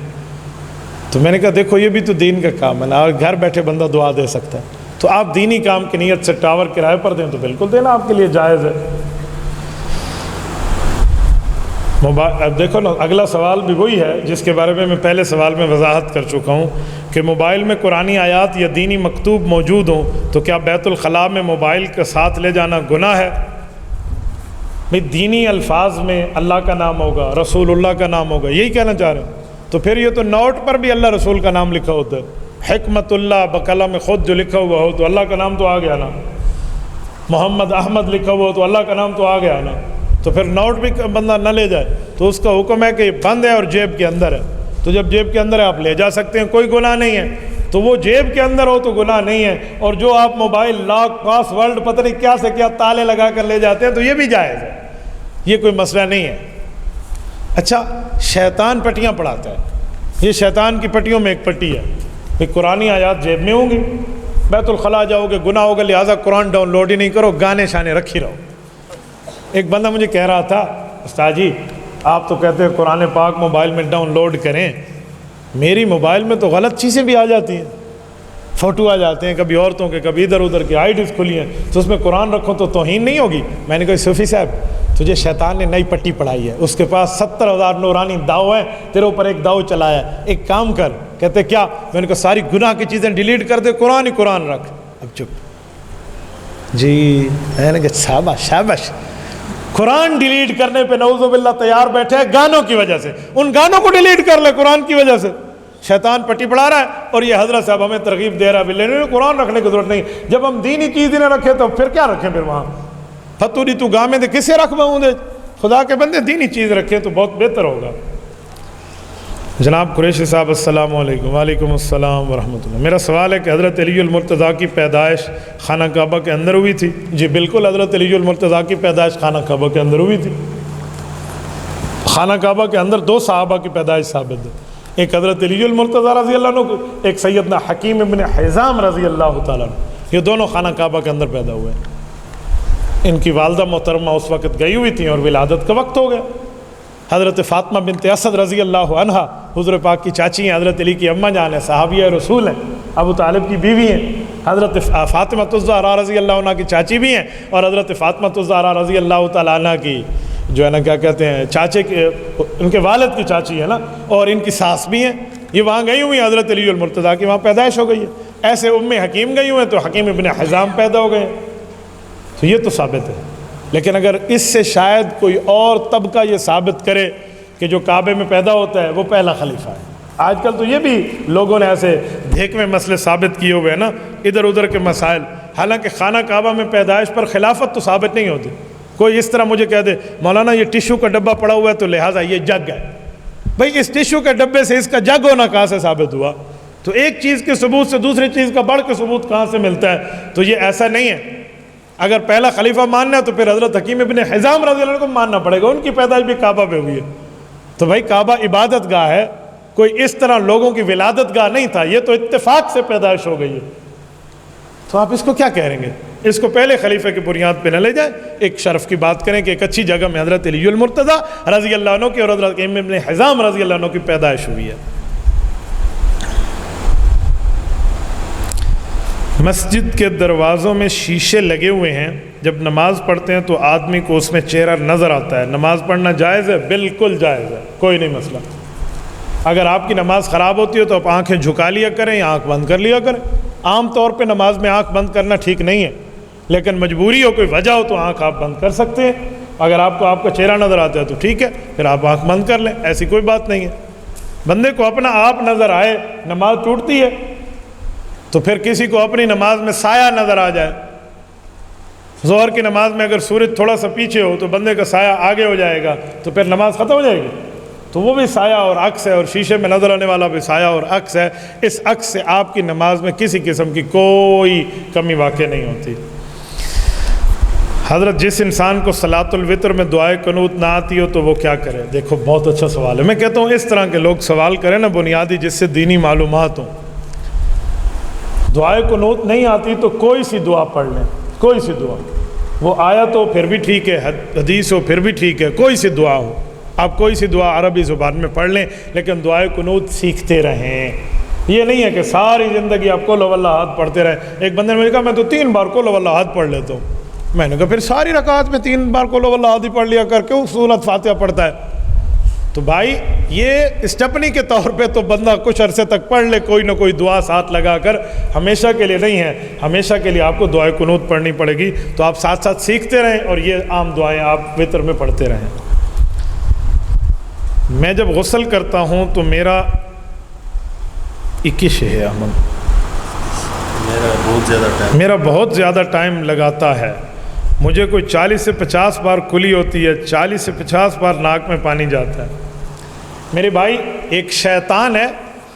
تو میں نے کہا دیکھو یہ بھی تو دین کا کام ہے نا، گھر بیٹھے بندہ دعا دے سکتا ہے، تو آپ دینی کام کی نیت سے ٹاور کرائے پر دیں تو بالکل دینا آپ کے لیے جائز ہے۔ اب دیکھو نا، اگلا سوال بھی وہی ہے جس کے بارے میں پہلے سوال میں وضاحت کر چکا ہوں کہ موبائل میں قرآنی آیات یا دینی مکتوب موجود ہوں تو کیا بیت الخلاء میں موبائل کے ساتھ لے جانا گناہ ہے؟ بھئی دینی الفاظ میں اللہ کا نام ہوگا، رسول اللہ کا نام ہوگا، یہی کہنا چاہ رہے ہیں؟ تو پھر یہ تو نوٹ پر بھی اللہ رسول کا نام لکھا ہوتا ہے، حکمت اللہ بقلم خود جو لکھا ہوا ہو تو اللہ کا نام تو آ گیا نا، محمد احمد لکھا ہوا ہو تو اللہ کا نام تو آ گیا نا، تو پھر نوٹ بھی بندہ نہ لے جائے تو اس کا حکم ہے کہ یہ بند ہے اور جیب کے اندر ہے، تو جب جیب کے اندر ہے آپ لے جا سکتے ہیں، کوئی گناہ نہیں ہے، تو وہ جیب کے اندر ہو تو گناہ نہیں ہے، اور جو آپ موبائل لاک پاس ورڈ پتہ نہیں کیا سے کیا تالے لگا کر لے جاتے ہیں تو یہ بھی جائز ہے، یہ کوئی مسئلہ نہیں ہے۔ اچھا، شیطان پٹیاں پڑھاتا ہے، یہ شیطان کی پٹیوں میں ایک پٹی ہے کہ قرآنی آیات جیب میں ہوں گی، بیت الخلاء جاؤ گے گناہ ہوگا، لہٰذا قرآن ڈاؤن لوڈ ہی نہیں کرو، گانے شانے رکھی رہو۔ ایک بندہ مجھے کہہ رہا تھا، استاد جی آپ تو کہتے ہیں قرآن پاک موبائل میں ڈاؤن لوڈ کریں، میری موبائل میں تو غلط چیزیں بھی آ جاتی ہیں، فوٹو آ جاتے ہیں کبھی عورتوں کے، کبھی ادھر ادھر کے، آئی ڈیز کھلی ہیں، تو اس میں قرآن رکھو تو توہین نہیں ہوگی؟ میں نے کہا صوفی صاحب تجھے شیطان نے نئی پٹی پڑھائی ہے، اس کے پاس 70,000 نورانی داؤ ہیں، تیرے اوپر ایک داؤ چلایا ہے، ایک کام کر۔ کہتے کیا؟ میں نے کہا ساری گناہ کی چیزیں ڈیلیٹ کر دے، قرآن ہی قرآن رکھ۔ اب چپ جی، میں نے کہا شاباش شاباش، قرآن ڈیلیٹ کرنے پہ نعوذ باللہ تیار بیٹھے ہیں گانوں کی وجہ سے، ان گانوں کو ڈیلیٹ کر لے قرآن کی وجہ سے۔ شیطان پٹی پڑھا رہا ہے اور یہ حضرت صاحب ہمیں ترغیب دے رہا ہے بلے نہیں، قرآن رکھنے کی ضرورت نہیں، جب ہم دینی چیز ہی نہ رکھے تو پھر کیا رکھیں؟ پھر وہاں فتوری تو گاہ میں دے کسے رکھواؤں دے؟ خدا کے بندے دینی چیز رکھے تو بہت بہتر ہوگا۔ جناب قریشی صاحب السلام علیکم۔ وعلیکم السلام ورحمۃ اللہ۔ میرا سوال ہے کہ حضرت علی المرتضیٰ کی پیدائش خانہ کعبہ کے اندر ہوئی تھی؟ جی بالکل، حضرت علی المرتضیٰ کی پیدائش خانہ کعبہ کے اندر ہوئی تھی۔ خانہ کعبہ کے اندر 2 صحابہ کی پیدائش ثابت ہے، ایک حضرت علی المرتضیٰ رضی اللہ عنہ، ایک سیدنا حکیم ابن حزام رضی اللہ تعالیٰ عنہ، یہ دونوں خانہ کعبہ کے اندر پیدا ہوئے ہیں۔ ان کی والدہ محترمہ اس وقت گئی ہوئی تھیں اور ولادت کا وقت ہو گیا۔ حضرت فاطمہ بنت اسد رضی اللہ عنہ حضور پاک کی چاچی ہیں، حضرت علی کی اماں جان ہیں، صحابیہ رسول ہیں، ابو طالب کی بیوی ہیں، حضرت فاطمہ الزہرا رضی اللہ عنہ کی چاچی بھی ہیں، اور حضرت فاطمہ الزہرا رضی اللہ تعالیٰ عنہ کی جو ہے نا کیا کہتے ہیں چاچے کے، ان کے والد کی چاچی ہے نا، اور ان کی ساس بھی ہیں، یہ وہاں گئی ہوئی ہیں، حضرت علی المرتضیٰ کی وہاں پیدائش ہو گئی ہے۔ ایسے حکیم گئی ہوئے ہیں تو حکیم ابن حزام پیدا ہو گئے، تو یہ تو ثابت ہے۔ لیکن اگر اس سے شاید کوئی اور طبقہ یہ ثابت کرے کہ جو کعبے میں پیدا ہوتا ہے وہ پہلا خلیفہ ہے، آج کل تو یہ بھی لوگوں نے ایسے بھیکویں مسئلے ثابت کیے ہوئے ہیں نا، ادھر ادھر کے مسائل، حالانکہ خانہ کعبہ میں پیدائش پر خلافت تو ثابت نہیں ہوتی۔ کوئی اس طرح مجھے کہہ دے مولانا یہ ٹیشو کا ڈبہ پڑا ہوا ہے تو لہٰذا یہ جگ ہے، بھئی اس ٹیشو کے ڈبے سے اس کا جگ ہونا کہاں سے ثابت ہوا؟ تو ایک چیز کے ثبوت سے دوسری چیز کا بڑھ کے ثبوت کہاں سے ملتا ہے؟ تو یہ ایسا نہیں ہے۔ اگر پہلا خلیفہ ماننا ہے تو پھر حضرت حکیم ابن حزام رضی اللہ عنہ کو ماننا پڑے گا، ان کی پیدائش بھی کعبہ پہ ہوئی ہے۔ تو بھائی کعبہ عبادت گاہ ہے، کوئی اس طرح لوگوں کی ولادت گاہ نہیں تھا، یہ تو اتفاق سے پیدائش ہو گئی ہے، تو آپ اس کو کیا کہیں گے؟ اس کو پہلے خلیفے کی بنیاد پہ نہ لے جائیں، ایک شرف کی بات کریں کہ ایک اچھی جگہ میں حضرت علی المرتضیٰ رضی اللہ عنہ کی اور حضرت حکیم ابن حزام رضی اللہ عنہ کی پیدائش ہوئی ہے۔ مسجد کے دروازوں میں شیشے لگے ہوئے ہیں، جب نماز پڑھتے ہیں تو آدمی کو اس میں چہرہ نظر آتا ہے، نماز پڑھنا جائز ہے؟ بالکل جائز ہے، کوئی نہیں مسئلہ۔ اگر آپ کی نماز خراب ہوتی ہے تو آپ آنکھیں جھکا لیا کریں یا آنکھ بند کر لیا کریں۔ عام طور پہ نماز میں آنکھ بند کرنا ٹھیک نہیں ہے، لیکن مجبوری ہو، کوئی وجہ ہو تو آنکھ آپ بند کر سکتے ہیں۔ اگر آپ کو آپ کا چہرہ نظر آتا ہے تو ٹھیک ہے، پھر آپ آنکھ بند کر لیں، ایسی کوئی بات نہیں ہے۔ بندے کو اپنا آپ نظر آئے، نماز ٹوٹتی ہے، تو پھر کسی کو اپنی نماز میں سایہ نظر آ جائے، ظہر کی نماز میں اگر سورج تھوڑا سا پیچھے ہو تو بندے کا سایہ آگے ہو جائے گا، تو پھر نماز ختم ہو جائے گی، تو وہ بھی سایہ اور عکس ہے، اور شیشے میں نظر آنے والا بھی سایہ اور عکس ہے۔ اس عکس سے آپ کی نماز میں کسی قسم کی کوئی کمی واقع نہیں ہوتی۔ حضرت جس انسان کو صلاۃ الوتر میں دعائے قنوت نہ آتی ہو تو وہ کیا کرے؟ دیکھو بہت اچھا سوال ہے، میں کہتا ہوں اس طرح کے لوگ سوال کریں نا بنیادی، جس سے دینی معلومات ہوں۔ دعائے قنوت نہیں آتی تو کوئی سی دعا پڑھ لیں، کوئی سی دعا، وہ آیت ہو پھر بھی ٹھیک ہے، حدیث ہو پھر بھی ٹھیک ہے، کوئی سی دعا ہو، آپ کوئی سی دعا عربی زبان میں پڑھ لیں، لیکن دعائے قنوت سیکھتے رہیں۔ یہ نہیں ہے کہ ساری زندگی آپ قل هو اللہ احد پڑھتے رہیں۔ ایک بندے نے مجھے کہا میں تو 3 بار قل هو اللہ احد پڑھ لیتا ہوں۔ میں نے کہا پھر ساری رکعت میں 3 بار قل هو اللہ احد ہی پڑھ لیا کر کے سورۃ فاتحہ پڑھتا ہے۔ تو بھائی یہ اسٹپنی کے طور پہ تو بندہ کچھ عرصے تک پڑھ لے، کوئی نہ کوئی دعا ساتھ لگا کر، ہمیشہ کے لیے نہیں ہے، ہمیشہ کے لیے آپ کو دعائے قنوت پڑھنی پڑے گی. تو آپ ساتھ ساتھ سیکھتے رہیں اور یہ عام دعائیں آپ وتر میں پڑھتے رہیں. میں جب غسل کرتا ہوں تو میرا 21 ہے امن، میرا بہت زیادہ ٹائم لگاتا ہے. مجھے کوئی 40 سے 50 بار کلی ہوتی ہے، 40 سے 50 بار ناک میں پانی جاتا ہے. میرے بھائی ایک شیطان ہے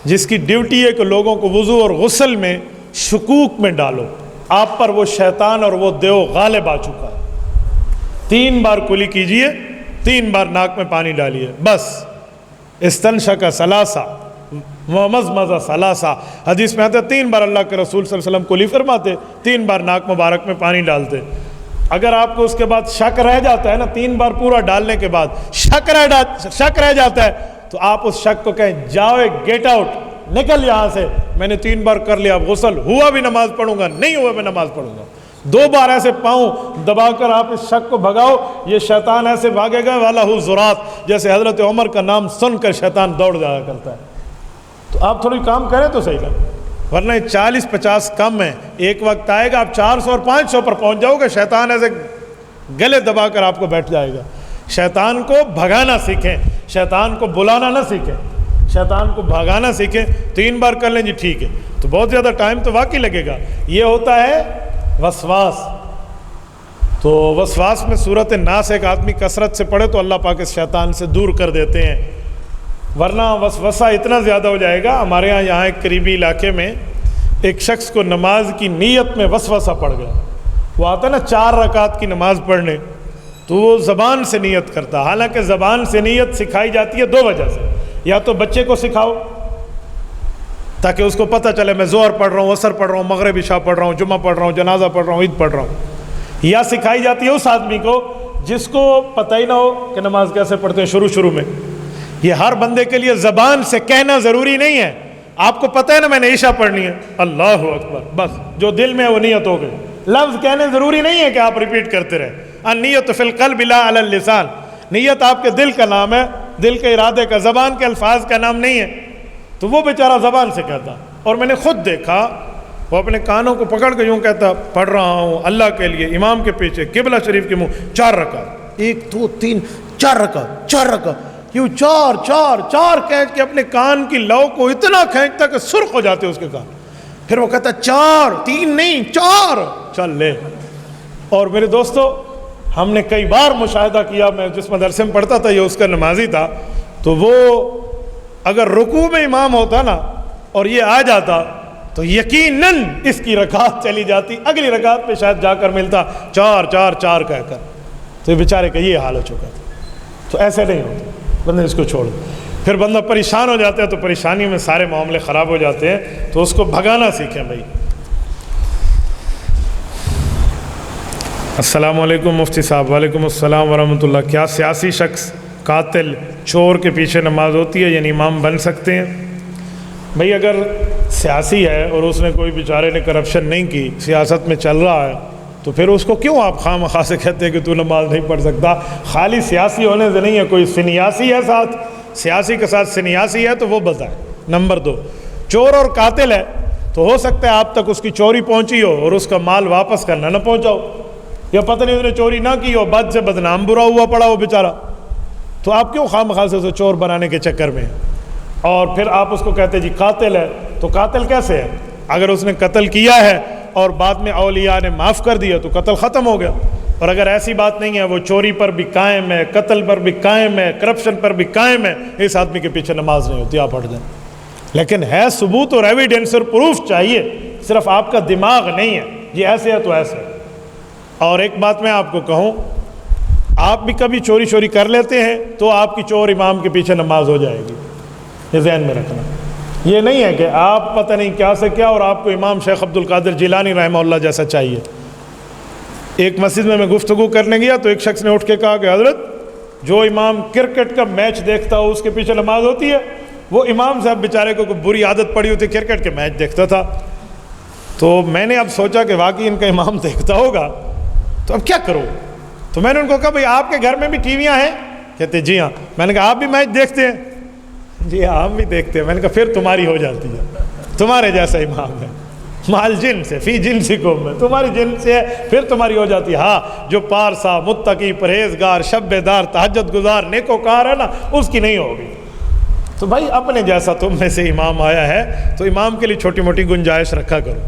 جس کی ڈیوٹی ہے کہ لوگوں کو وضو اور غسل میں شکوک میں ڈالو. آپ پر وہ شیطان اور وہ دیو غالب آ چکا ہے. 3 بار کلی کیجئے، 3 بار ناک میں پانی ڈالیے، بس. استنشق ثلاثہ ومضمض ثلاثہ، حدیث میں آتا ہے 3 بار اللہ کے رسول صلی اللہ علیہ وسلم کلی فرماتے، 3 بار ناک مبارک میں پانی ڈالتے. اگر آپ کو اس کے بعد شک رہ جاتا ہے نا، 3 بار پورا ڈالنے کے بعد شک رہ جاتا ہے، تو آپ اس شک کو کہیں جاؤ گیٹ آؤٹ، نکل یہاں سے، میں نے 3 بار کر لیا، اب غسل ہوا بھی نماز پڑھوں گا، نہیں ہوا میں نماز پڑھوں گا. 2 بار ایسے پاؤں دبا کر آپ اس شک کو بھگاؤ، یہ شیطان ایسے بھاگے گا وَلَهُ زُرَات، جیسے حضرت عمر کا نام سن کر شیطان دوڑ جایا کرتا ہے. تو آپ تھوڑی کام کریں تو صحیح نا، ورنہ 40-50 کم ہیں. ایک وقت آئے گا آپ 400 اور 500 پر پہنچ جاؤ گے، شیطان ایسے گلے دبا کر آپ کو بیٹھ جائے گا. شیطان کو بھگانا سیکھیں، شیطان کو بلانا نہ سیکھیں، شیطان کو بھگانا سیکھیں. 3 بار کر لیں جی ٹھیک ہے، تو بہت زیادہ ٹائم تو واقعی لگے گا. یہ ہوتا ہے وسواس. تو وسواس میں سورۃ الناس ایک آدمی کثرت سے پڑھے تو اللہ پاک اس شیطان سے دور کر دیتے ہیں، ورنہ وسوسہ اتنا زیادہ ہو جائے گا. ہمارے یہاں ایک قریبی علاقے میں ایک شخص کو نماز کی نیت میں وسوسہ پڑ گیا. وہ آتا نا 4 رکعت کی نماز پڑھنے، تو وہ زبان سے نیت کرتا. حالانکہ زبان سے نیت سکھائی جاتی ہے 2 وجہ سے. یا تو بچے کو سکھاؤ تاکہ اس کو پتہ چلے میں ظہر پڑھ رہا ہوں، عصر پڑھ رہا ہوں، مغرب عشاء پڑھ رہا ہوں، جمعہ پڑھ رہا ہوں، جنازہ پڑھ رہا ہوں، عید پڑھ رہا ہوں. یا سکھائی جاتی ہے اس آدمی کو جس کو پتہ ہی نہ ہو کہ نماز کیسے پڑھتے ہیں شروع میں. یہ ہر بندے کے لیے زبان سے کہنا ضروری نہیں ہے. آپ کو پتہ ہے نا میں نے عشاء پڑھنی ہے، اللہ اکبر، بس جو دل میں وہ نیت ہو گئی. لفظ کہنے ضروری نہیں ہے کہ آپ ریپیٹ کرتے رہیں. النیت فی القلب لا علی اللسان، نیت آپ کے دل کا نام ہے، دل کے ارادے کا، زبان کے الفاظ کا نام نہیں ہے. تو وہ بیچارہ زبان سے کہتا، اور میں نے خود دیکھا وہ اپنے کانوں کو پکڑ کے یوں کہتا پڑھ رہا ہوں اللہ کے لیے، امام کے پیچھے قبلہ شریف کے منہ 4 رکعت، 1 2 3 4 رکعت، 4 رکعت، یوں 4 کھینچ کے اپنے کان کی لو کو اتنا کھینچتا کہ سرخ ہو جاتے اس کے کان. پھر وہ کہتا 4 3 نہیں 4، چل لے. اور میرے دوستو ہم نے کئی بار مشاہدہ کیا، میں جس مدرسے میں پڑھتا تھا یہ اس کا نمازی تھا، تو وہ اگر رکوع میں امام ہوتا نا اور یہ آ جاتا تو یقیناً اس کی رکعت چلی جاتی، اگلی رکعت پہ شاید جا کر ملتا 4 4 4 کہہ کر. تو یہ بیچارے کا یہ حال ہو چکا تھا. تو ایسے نہیں ہوتا، بندے اس کو چھوڑ دو. پھر بندہ پریشان ہو جاتا ہے تو پریشانی میں سارے معاملے خراب ہو جاتے ہیں. تو اس کو بھگانا سیکھیں بھائی. السلام علیکم مفتی صاحب. وعلیکم السلام ورحمۃ اللہ. کیا سیاسی شخص قاتل چور کے پیچھے نماز ہوتی ہے یعنی امام بن سکتے ہیں؟ بھئی اگر سیاسی ہے اور اس نے کوئی بیچارے نے کرپشن نہیں کی، سیاست میں چل رہا ہے، تو پھر اس کو کیوں آپ خواہ مخواہ سے کہتے ہیں کہ تو نماز نہیں پڑھ سکتا؟ خالی سیاسی ہونے سے نہیں ہے، کوئی سنیاسی ہے ساتھ، سیاسی کے ساتھ سنیاسی ہے تو وہ بتائیں. نمبر 2، چور اور قاتل ہے تو ہو سکتا ہے آپ تک اس کی چوری پہنچی ہو اور اس کا مال واپس کرنا نہ پہنچاؤ، یا پتہ نہیں اس نے چوری نہ کی ہو، بد سے بدنام برا ہوا پڑا ہو بیچارہ، تو آپ کیوں خواہ مخواہ سے اسے چور بنانے کے چکر میں؟ اور پھر آپ اس کو کہتے جی قاتل ہے. تو قاتل کیسے ہے؟ اگر اس نے قتل کیا ہے اور بعد میں اولیاء نے معاف کر دیا تو قتل ختم ہو گیا. اور اگر ایسی بات نہیں ہے، وہ چوری پر بھی قائم ہے، قتل پر بھی قائم ہے، کرپشن پر بھی قائم ہے، اس آدمی کے پیچھے نماز نہیں ہوتی، آپ پڑھ دیں. لیکن ہے ثبوت اور ایویڈنس اور پروف چاہیے، صرف آپ کا دماغ نہیں ہے یہ ایسے ہے تو ایسے. اور ایک بات میں آپ کو کہوں، آپ بھی کبھی چوری کر لیتے ہیں تو آپ کی چور امام کے پیچھے نماز ہو جائے گی، یہ ذہن میں رکھنا. یہ نہیں ہے کہ آپ پتہ نہیں کیا سے کیا اور آپ کو امام شیخ عبد القادر جیلانی رحمہ اللہ جیسا چاہیے. ایک مسجد میں گفتگو کرنے گیا تو ایک شخص نے اٹھ کے کہا کہ حضرت جو امام کرکٹ کا میچ دیکھتا ہو اس کے پیچھے نماز ہوتی ہے؟ وہ امام صاحب بیچارے کو کوئی بری عادت پڑی ہوتی، کرکٹ کے میچ دیکھتا تھا. تو میں نے اب سوچا کہ واقعی ان کا امام دیکھتا ہوگا، تو اب کیا کروں؟ تو میں نے ان کو کہا بھئی آپ کے گھر میں بھی ٹی ویاں ہیں؟ کہتے جی ہاں. میں نے کہا آپ بھی میچ دیکھتے ہیں؟ جی ہاں ہم بھی دیکھتے ہیں. میں نے کہا پھر تمہاری ہو جاتی ہے، تمہارے جیسا امام ہے. مال جن سے فی جنسکم میں تمہاری جن سے ہے، پھر تمہاری ہو جاتی ہے. ہاں جو پارسا، متقی، پرہیزگار، شب بیدار، تہجد گزار، نیکوکار ہے نا، اس کی نہیں ہوگی. تو بھائی اپنے جیسا تم میں سے امام آیا ہے تو امام کے لیے چھوٹی موٹی گنجائش رکھا کرو.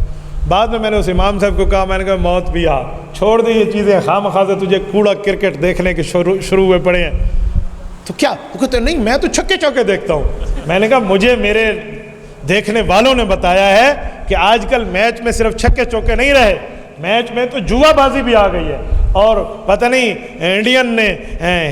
بعد میں نے اس امام صاحب کو کہا، میں نے کہا موت بھی آ چھوڑ دے یہ چیزیں، خواہ مخواہ سے تجھے کوڑا کرکٹ دیکھنے کے شروع ہوئے پڑے ہیں. تو کیا وہ کہتے نہیں میں تو چھکے چوکے دیکھتا ہوں. میں نے کہا مجھے میرے دیکھنے والوں نے بتایا ہے کہ آج کل میچ میں صرف چھکے چوکے نہیں رہے، میچ میں تو جوا بازی بھی آ گئی ہے. اور پتہ نہیں انڈین نے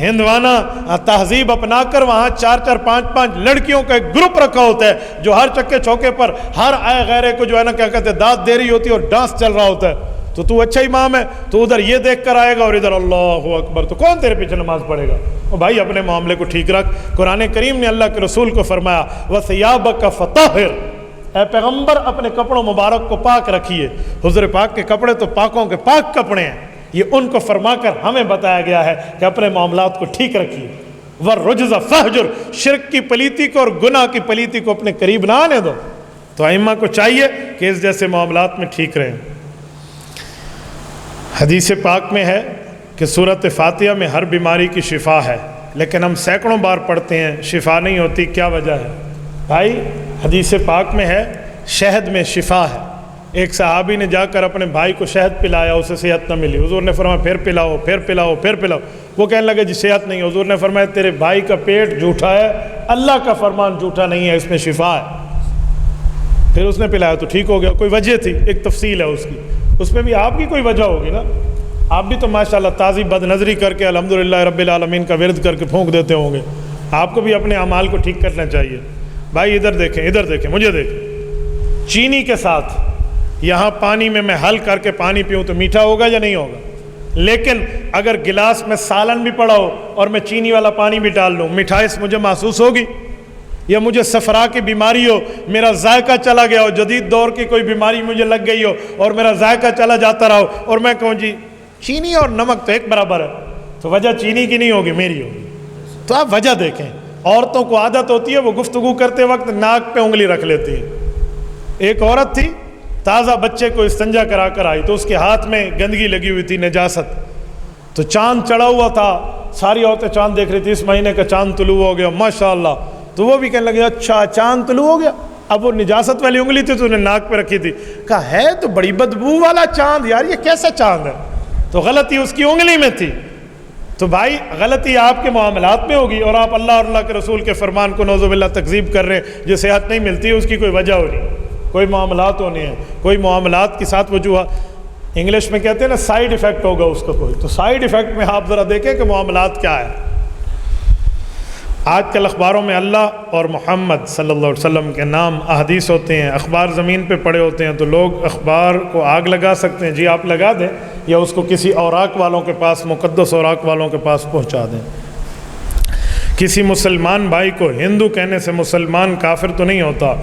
ہندوانہ تہذیب اپنا کر وہاں 4-4 5-5 لڑکیوں کا ایک گروپ رکھا ہوتا ہے جو ہر چکے چوکے پر ہر آئے غیرے کو جو ہے نا کیا کہتے ہیں داد دے رہی ہوتی ہے اور ڈانس چل رہا ہوتا ہے. تو اچھا امام ہے تو ادھر یہ دیکھ کر آئے گا اور ادھر اللہ اکبر، تو کون تیرے پیچھے نماز پڑھے گا؟ اور بھائی اپنے معاملے کو ٹھیک رکھ. قرآن کریم نے اللہ کے رسول کو فرمایا وَثِيَابَكَ فَطَهِّرْ، اے پیغمبر اپنے کپڑوں مبارک کو پاک رکھیے. حضور پاک کے کپڑے تو پاکوں کے پاک کپڑے ہیں، یہ ان کو فرما کر ہمیں بتایا گیا ہے کہ اپنے معاملات کو ٹھیک رکھیے. وَالرُّجْزَ فَاهْجُرْ، شرک کی پلیتی کو اور گناہ کی پلیتی کو اپنے قریب نہ آنے دو. تو ائمہ کو چاہیے کہ اس جیسے معاملات میں ٹھیک رہیں. حدیث پاک میں ہے کہ سورۃ فاتحہ میں ہر بیماری کی شفا ہے، لیکن ہم سینکڑوں بار پڑھتے ہیں شفا نہیں ہوتی. کیا وجہ ہے بھائی؟ حدیث پاک میں ہے شہد میں شفا ہے. ایک صحابی نے جا کر اپنے بھائی کو شہد پلایا، اسے صحت نہ ملی. حضور نے فرمایا پھر پلاؤ پھر پلاؤ پھر پلاؤ. وہ کہنے لگے جی صحت نہیں. حضور نے فرمایا تیرے بھائی کا پیٹ جھوٹا ہے، اللہ کا فرمان جھوٹا نہیں ہے، اس میں شفا ہے. پھر اس نے پلایا تو ٹھیک ہو گیا. کوئی وجہ تھی، ایک تفصیل ہے اس کی، اس میں بھی آپ کی کوئی وجہ ہوگی نا. آپ بھی تو ماشاءاللہ تازی بد نظری کر کے الحمدللہ رب العالمین کا ورد کر کے پھونک دیتے ہوں گے. آپ کو بھی اپنے اعمال کو ٹھیک کرنا چاہیے. بھائی ادھر دیکھیں ادھر دیکھیں مجھے دیکھیں. چینی کے ساتھ یہاں پانی میں حل کر کے پانی پیوں تو میٹھا ہوگا یا نہیں ہوگا؟ لیکن اگر گلاس میں سالن بھی پڑا ہو اور میں چینی والا پانی بھی ڈال لوں، مٹھائس مجھے محسوس ہوگی؟ یا مجھے صفرا کی بیماری ہو، میرا ذائقہ چلا گیا ہو، جدید دور کی کوئی بیماری مجھے لگ گئی ہو اور میرا ذائقہ چلا جاتا رہا ہو اور میں کہوں جی چینی اور نمک تو ایک برابر ہے، تو وجہ چینی کی نہیں ہوگی، میری ہوگی. تو آپ وجہ دیکھیں. عورتوں کو عادت ہوتی ہے وہ گفتگو کرتے وقت ناک پہ انگلی رکھ لیتی ہے. ایک عورت تھی تازہ بچے کو استنجا کرا کر آئی تو اس کے ہاتھ میں گندگی لگی ہوئی تھی، نجاست. تو چاند چڑھا ہوا تھا، ساری عورتیں چاند دیکھ رہی تھی، اس مہینے کا چاند طلوع ہو گیا ماشاءاللہ. تو وہ بھی کہنے لگے اچھا چاند طلوع ہو گیا. اب وہ نجاست والی انگلی تھی تو انہیں ناک پہ رکھی تھی. کہا ہے تو بڑی بدبو والا چاند یار، یہ کیسا چاند ہے؟ تو غلطی اس کی انگلی میں تھی. تو بھائی غلطی آپ کے معاملات میں ہوگی اور آپ اللہ اور اللہ کے رسول کے فرمان کو نعوذ باللہ تکذیب کر رہے ہیں. جو صحت نہیں ملتی ہے اس کی کوئی وجہ ہونی، کوئی معاملات ہونے ہیں، کوئی معاملات کے ساتھ وجوہات. انگلش میں کہتے ہیں نا سائیڈ ایفیکٹ ہوگا اس کا کوئی. تو سائیڈ ایفیکٹ میں آپ ذرا دیکھیں کہ معاملات کیا ہے. آج کل اخباروں میں اللہ اور محمد صلی اللہ علیہ وسلم کے نام احادیث ہوتے ہیں، اخبار زمین پہ پڑے ہوتے ہیں تو لوگ اخبار کو آگ لگا سکتے ہیں. جی آپ لگا دیں یا اس کو کسی اوراق والوں کے پاس، مقدس اوراق والوں کے پاس پہنچا دیں. کسی مسلمان بھائی کو ہندو کہنے سے مسلمان کافر تو نہیں ہوتا،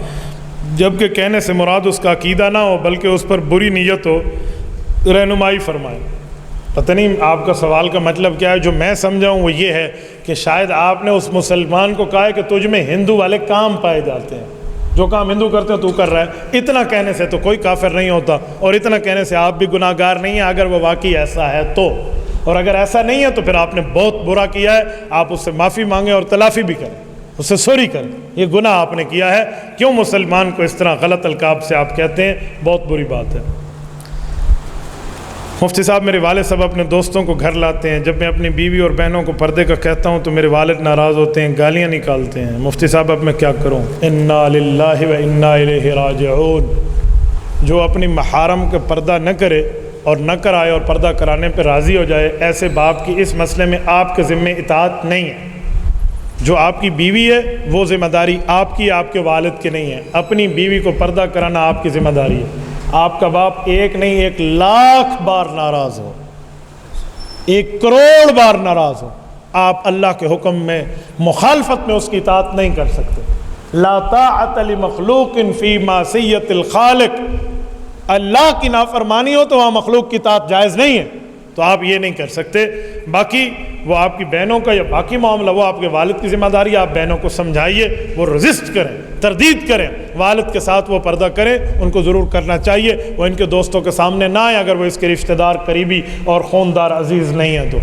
جبکہ کہنے سے مراد اس کا عقیدہ نہ ہو بلکہ اس پر بری نیت ہو. رہنمائی فرمائیں. پتہ نہیں آپ کا سوال کا مطلب کیا ہے. جو میں سمجھا ہوں وہ یہ ہے کہ شاید آپ نے اس مسلمان کو کہا ہے کہ تجھ میں ہندو والے کام پائے جاتے ہیں، جو کام ہندو کرتے ہیں تو کر رہا ہے. اتنا کہنے سے تو کوئی کافر نہیں ہوتا اور اتنا کہنے سے آپ بھی گناہ گار نہیں ہیں اگر وہ واقعی ایسا ہے تو. اور اگر ایسا نہیں ہے تو پھر آپ نے بہت برا کیا ہے. آپ اس سے معافی مانگیں اور تلافی بھی کریں، اس سے سوری کریں. یہ گناہ آپ نے کیا ہے. کیوں مسلمان کو اس طرح غلط القاب سے آپ کہتے ہیں؟ بہت بری بات ہے. مفتی صاحب میرے والد صاحب اپنے دوستوں کو گھر لاتے ہیں، جب میں اپنی بیوی اور بہنوں کو پردے کا کہتا ہوں تو میرے والد ناراض ہوتے ہیں، گالیاں نکالتے ہیں. مفتی صاحب اب میں کیا کروں؟ انا للہ و انا الیہ راجعون. جو اپنی محارم کا پردہ نہ کرے اور نہ کرائے اور پردہ کرانے پہ راضی ہو جائے، ایسے باپ کی اس مسئلے میں آپ کے ذمہ اطاعت نہیں ہے. جو آپ کی بیوی ہے وہ ذمہ داری آپ کی، آپ کے والد کی نہیں ہے. اپنی بیوی کو پردہ کرانا آپ کی ذمہ داری ہے. آپ کا باپ ایک نہیں 1,00,000 بار ناراض ہو، 1 کروڑ بار ناراض ہو، آپ اللہ کے حکم میں مخالفت میں اس کی اطاعت نہیں کر سکتے. لا طاعت لمخلوق فی معصیت الخالق. اللہ کی نافرمانی ہو تو وہاں مخلوق کی اطاعت جائز نہیں ہے. تو آپ یہ نہیں کر سکتے۔ باقی وہ آپ کی بہنوں کا یا باقی معاملہ وہ آپ کے والد کی ذمہ داری ہے، آپ بہنوں کو سمجھائیے، وہ رزسٹ کریں، تردید کریں، والد کے ساتھ وہ پردہ کریں، ان کو ضرور کرنا چاہیے، وہ ان کے دوستوں کے سامنے نہ آئیں اگر وہ اس کے رشتہ دار قریبی اور خوندار عزیز نہیں ہیں تو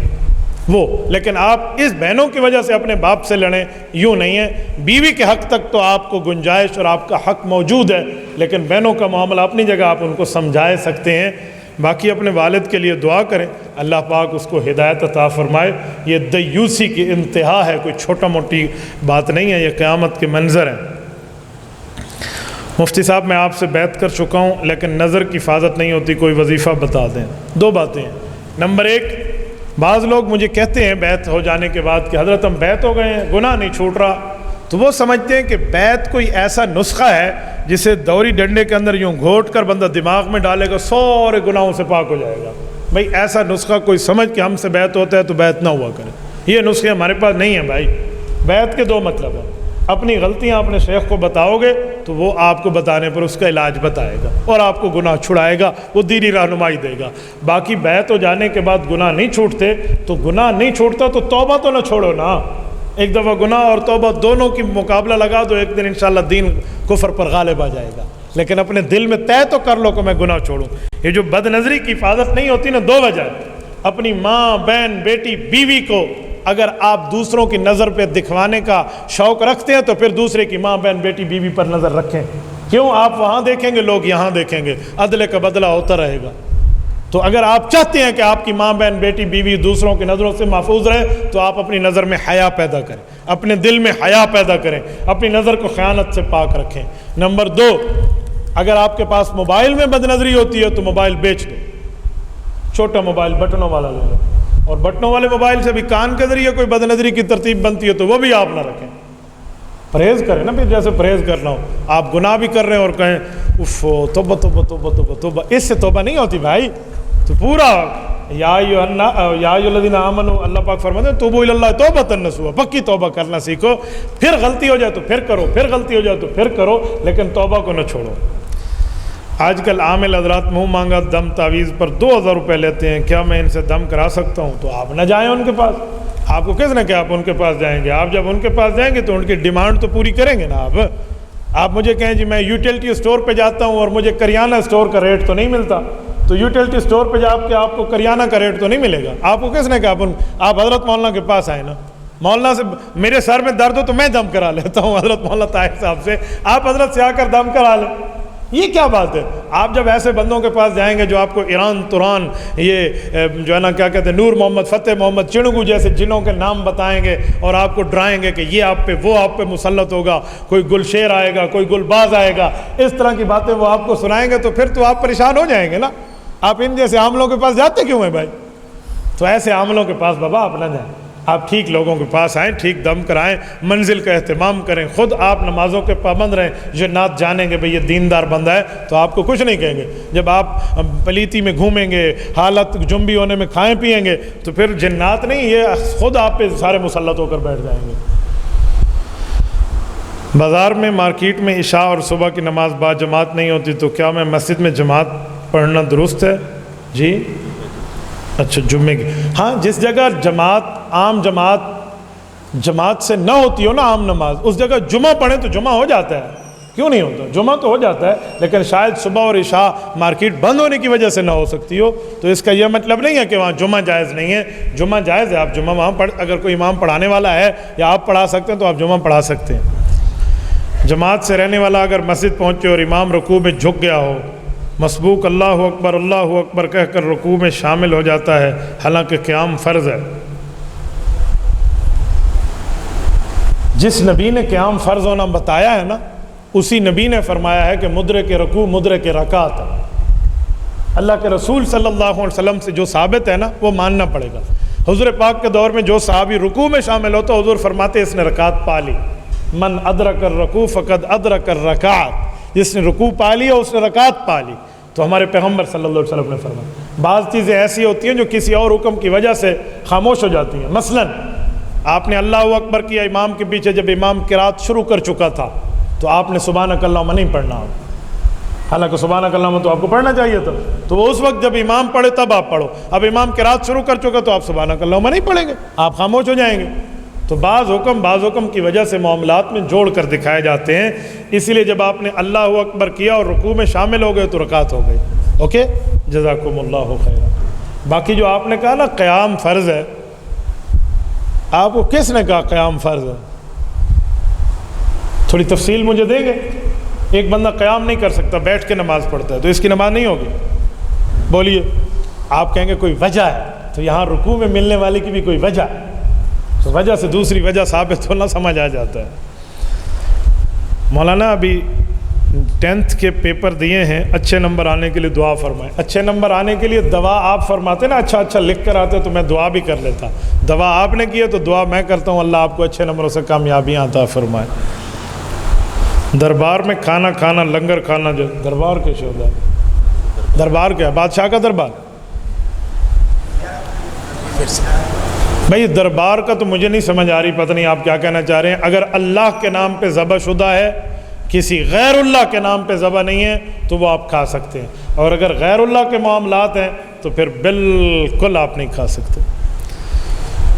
وہ، لیکن آپ اس بہنوں کی وجہ سے اپنے باپ سے لڑیں، یوں نہیں ہے۔ بیوی کے حق تک تو آپ کو گنجائش اور آپ کا حق موجود ہے، لیکن بہنوں کا معاملہ اپنی جگہ آپ ان کو سمجھائے سکتے ہیں۔ باقی اپنے والد کے لیے دعا کریں، اللہ پاک اس کو ہدایت عطا فرمائے۔ یہ دیوسی کی انتہا ہے، کوئی چھوٹا موٹی بات نہیں ہے، یہ قیامت کے منظر ہیں۔ مفتی صاحب میں آپ سے بیعت کر چکا ہوں لیکن نظر کی حفاظت نہیں ہوتی، کوئی وظیفہ بتا دیں۔ دو باتیں ہیں۔ نمبر ایک، بعض لوگ مجھے کہتے ہیں بیعت ہو جانے کے بعد کہ حضرت ہم بیعت ہو گئے ہیں، گناہ نہیں چھوٹ رہا، تو وہ سمجھتے ہیں کہ بیعت کوئی ایسا نسخہ ہے جسے دوری ڈنڈے کے اندر یوں گھوٹ کر بندہ دماغ میں ڈالے گا سارے گناہوں سے پاک ہو جائے گا۔ بھائی ایسا نسخہ کوئی سمجھ کے ہم سے بیعت ہوتا ہے تو بیعت نہ ہوا کرے، یہ نسخے ہمارے پاس نہیں ہیں بھائی۔ بیعت کے دو مطلب ہیں، اپنی غلطیاں اپنے شیخ کو بتاؤ گے تو وہ آپ کو بتانے پر اس کا علاج بتائے گا اور آپ کو گناہ چھڑائے گا، وہ دینی رہنمائی دے گا۔ باقی بیعت ہو جانے کے بعد گناہ نہیں چھوٹتے تو گناہ نہیں چھوٹتا تو توبہ تو نہ چھوڑو نا، ایک دفعہ گناہ اور توبہ دونوں کی مقابلہ لگا دو، ایک دن انشاءاللہ دین کفر پر غالب آ جائے گا، لیکن اپنے دل میں طے تو کر لو کہ میں گناہ چھوڑوں۔ یہ جو بد نظری کی حفاظت نہیں ہوتی نا، دو وجہ، اپنی ماں، بہن، بیٹی، بیوی کو اگر آپ دوسروں کی نظر پہ دکھوانے کا شوق رکھتے ہیں تو پھر دوسرے کی ماں، بہن، بیٹی، بیوی پر نظر رکھیں، کیوں؟ آپ وہاں دیکھیں گے، لوگ یہاں دیکھیں گے، عدل کا بدلہ ہوتا رہے گا۔ تو اگر آپ چاہتے ہیں کہ آپ کی ماں، بہن، بیٹی، بیوی دوسروں کی نظروں سے محفوظ رہے تو آپ اپنی نظر میں حیا پیدا کریں، اپنے دل میں حیا پیدا کریں، اپنی نظر کو خیانت سے پاک رکھیں۔ نمبر دو، اگر آپ کے پاس موبائل میں بد نظری ہوتی ہے تو موبائل بیچ دو، چھوٹا موبائل بٹنوں والا لے لو، اور بٹنوں والے موبائل سے بھی کان کے ذریعے کوئی بد نظری کی ترتیب بنتی ہے تو وہ بھی آپ نہ رکھیں، پرہیز کریں نا، پھر جیسے پرہیز کرنا ہو۔ آپ گناہ بھی کر رہے ہیں اور کہیں اف توبہ توبہ توبہ توبہ توبہ، اس سے توبہ نہیں ہوتی بھائی، تو پورا یا ایھا الذین آمنوا، اللہ پاک فرماتے ہیں توبوا الی اللہ توبۃ نصوحا، پکی توبہ کرنا سیکھو، پھر غلطی ہو جائے تو پھر کرو، پھر غلطی ہو جائے تو پھر کرو، لیکن توبہ کو نہ چھوڑو۔ آج کل عامل حضرات منہ مانگا دم تعویذ پر 2000 روپے لیتے ہیں، کیا میں ان سے دم کرا سکتا ہوں؟ تو آپ نہ جائیں ان کے پاس، آپ کو کس نے کہ آپ ان کے پاس جائیں گے؟ آپ جب ان کے پاس جائیں گے تو ان کی ڈیمانڈ تو پوری کریں گے نا۔ آپ مجھے کہیں جی میں یوٹیلٹی اسٹور پہ جاتا ہوں اور مجھے کریانہ اسٹور کا ریٹ تو نہیں ملتا، تو یوٹیلٹی اسٹور پہ جا کے آپ کو کریانہ کا ریٹ تو نہیں ملے گا۔ آپ کو کس نے کہا آپ حضرت مولانا کے پاس آئے نا، مولانا سے میرے سر میں درد ہو تو میں دم کرا لیتا ہوں حضرت مولانا طاہر صاحب سے، آپ حضرت سے آ کر دم کرا لیں، یہ کیا بات ہے؟ آپ جب ایسے بندوں کے پاس جائیں گے جو آپ کو ایران توران، یہ جو ہے نا کیا کہتے ہیں، نور محمد، فتح محمد، چنگو جیسے جنوں کے نام بتائیں گے اور آپ کو ڈرائیں گے کہ یہ آپ پہ، وہ آپ پہ مسلط ہوگا، کوئی گلشیر آئے گا، کوئی گلباز آئے گا، اس طرح کی باتیں وہ آپ کو سنائیں گے تو پھر تو آپ پریشان ہو جائیں گے نا۔ آپ ان جیسے عاملوں کے پاس جاتے کیوں ہیں بھائی؟ تو ایسے عاملوں کے پاس بابا آپ نہ جائیں، آپ ٹھیک لوگوں کے پاس آئیں، ٹھیک دم کرائیں، منزل کا اہتمام کریں، خود آپ نمازوں کے پابند رہیں، جنات جانیں گے بھئی یہ دیندار بندہ ہے تو آپ کو کچھ نہیں کہیں گے۔ جب آپ پلیتی میں گھومیں گے، حالت جنبی ہونے میں کھائیں پیئیں گے تو پھر جنات نہیں، یہ خود آپ پہ سارے مسلط ہو کر بیٹھ جائیں گے۔ بازار میں، مارکیٹ میں عشاء اور صبح کی نماز با جماعت نہیں ہوتی تو کیا میں مسجد میں جماعت پڑھنا درست ہے؟ جی اچھا، جمعے کی، ہاں جس جگہ جماعت، عام جماعت سے نہ ہوتی ہو نا عام نماز، اس جگہ جمعہ پڑھیں تو جمعہ ہو جاتا ہے، کیوں نہیں ہوتا؟ جمعہ تو ہو جاتا ہے، لیکن شاید صبح اور عشاء مارکیٹ بند ہونے کی وجہ سے نہ ہو سکتی ہو، تو اس کا یہ مطلب نہیں ہے کہ وہاں جمعہ جائز نہیں ہے، جمعہ جائز ہے، آپ جمعہ وہاں اگر کوئی امام پڑھانے والا ہے یا آپ پڑھا سکتے ہیں تو آپ جمعہ پڑھا سکتے ہیں۔ جماعت سے رہنے والا اگر مسجد پہنچے اور امام رکوع میں جھک گیا ہو، مسبوق اللہ اکبر کہہ کر رکوع میں شامل ہو جاتا ہے حالانکہ قیام فرض ہے۔ جس نبی نے قیام فرض ہونا بتایا ہے نا، اسی نبی نے فرمایا ہے کہ مدرک رکوع مدرک رکعت ہے۔ اللہ کے رسول صلی اللہ علیہ وسلم سے جو ثابت ہے نا وہ ماننا پڑے گا۔ حضور پاک کے دور میں جو صحابی رکوع میں شامل ہوتا، حضور فرماتے اس نے رکعت پا لی، من ادرک الرکوع فقد ادرک الرکعت، جس نے رکوع پا لیا اس نے رکعت پا لی۔ تو ہمارے پیغمبر صلی اللہ علیہ وسلم نے فرمایا۔ بعض چیزیں ایسی ہوتی ہیں جو کسی اور حکم کی وجہ سے خاموش ہو جاتی ہیں، مثلا آپ نے اللہ اکبر کیا امام کے پیچھے، جب امام قرات شروع کر چکا تھا تو آپ نے سبحانک اللہم نہیں پڑھنا، حالانکہ سبحانک اللہم تو آپ کو پڑھنا چاہیے تھا، تو وہ اس وقت جب امام پڑھے تب آپ پڑھو. اب امام قرات شروع کر چکا تو آپ سبحانک اللہم نہیں پڑھیں گے، آپ خاموش ہو جائیں گے. تو بعض حکم کی وجہ سے معاملات میں جوڑ کر دکھائے جاتے ہیں. اسی لیے جب آپ نے اللہ اکبر کیا اور رکوع میں شامل ہو گئے تو رکعت ہو گئی. اوکے، جزاکم اللہ خیرا. باقی جو آپ نے کہا نا قیام فرض ہے، آپ کو کس نے کہا قیام فرض ہے؟ تھوڑی تفصیل مجھے دیں گے. ایک بندہ قیام نہیں کر سکتا، بیٹھ کے نماز پڑھتا ہے، تو اس کی نماز نہیں ہوگی؟ بولیے. آپ کہیں گے کوئی وجہ ہے، تو یہاں رکوع میں ملنے والی کی بھی کوئی وجہ ہے، تو وجہ سے دوسری وجہ ثابت ہونا سمجھ آ جاتا ہے. مولانا ابھی 10th کے پیپر دیے ہیں، اچھے نمبر آنے کے لیے دعا فرمائیں. اچھے نمبر آنے کے لیے دعا آپ فرماتے نا، اچھا لکھ کر آتے تو میں دعا بھی کر لیتا. دعا آپ نے کی ہے تو دعا میں کرتا ہوں، اللہ آپ کو اچھے نمبروں سے کامیابیاں عطا فرمائے. دربار میں کھانا کھانا، لنگر کھانا، جو دربار کے شعبہ، دربار کیا؟ بادشاہ کا دربار؟ بھائی دربار کا تو مجھے نہیں سمجھ آ رہی، پتہ نہیں آپ کیا کہنا چاہ رہے ہیں. اگر اللہ کے نام پہ ذبح شدہ ہے، کسی غیر اللہ کے نام پہ ذبح نہیں ہے، تو وہ آپ کھا سکتے ہیں. اور اگر غیر اللہ کے معاملات ہیں تو پھر بالکل آپ نہیں کھا سکتے.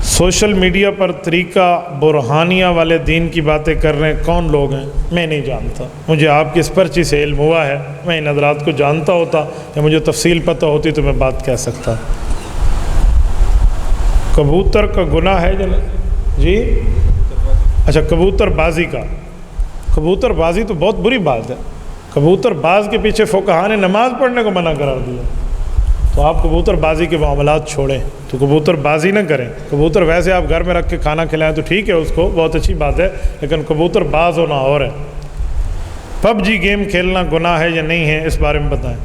سوشل میڈیا پر طریقہ برہانیہ والے دین کی باتیں کر رہے ہیں، کون لوگ ہیں؟ میں نہیں جانتا. مجھے آپ کی اس پرچی سے علم ہوا ہے، میں ان حضرات کو جانتا ہوتا یا مجھے تفصیل پتہ ہوتی تو میں بات کہہ سکتا. کبوتر کا گناہ ہے جی؟ اچھا، کبوتر بازی کا. کبوتر بازی تو بہت بری بات ہے. کبوتر باز کے پیچھے فقہا نے نماز پڑھنے کو منع قرار دیا. تو آپ کبوتر بازی کے معاملات چھوڑیں، تو کبوتر بازی نہ کریں. کبوتر ویسے آپ گھر میں رکھ کے کھانا کھلائیں تو ٹھیک ہے، اس کو بہت اچھی بات ہے، لیکن کبوتر باز ہونا اور ہے. پب جی گیم کھیلنا گناہ ہے یا نہیں ہے، اس بارے میں بتائیں.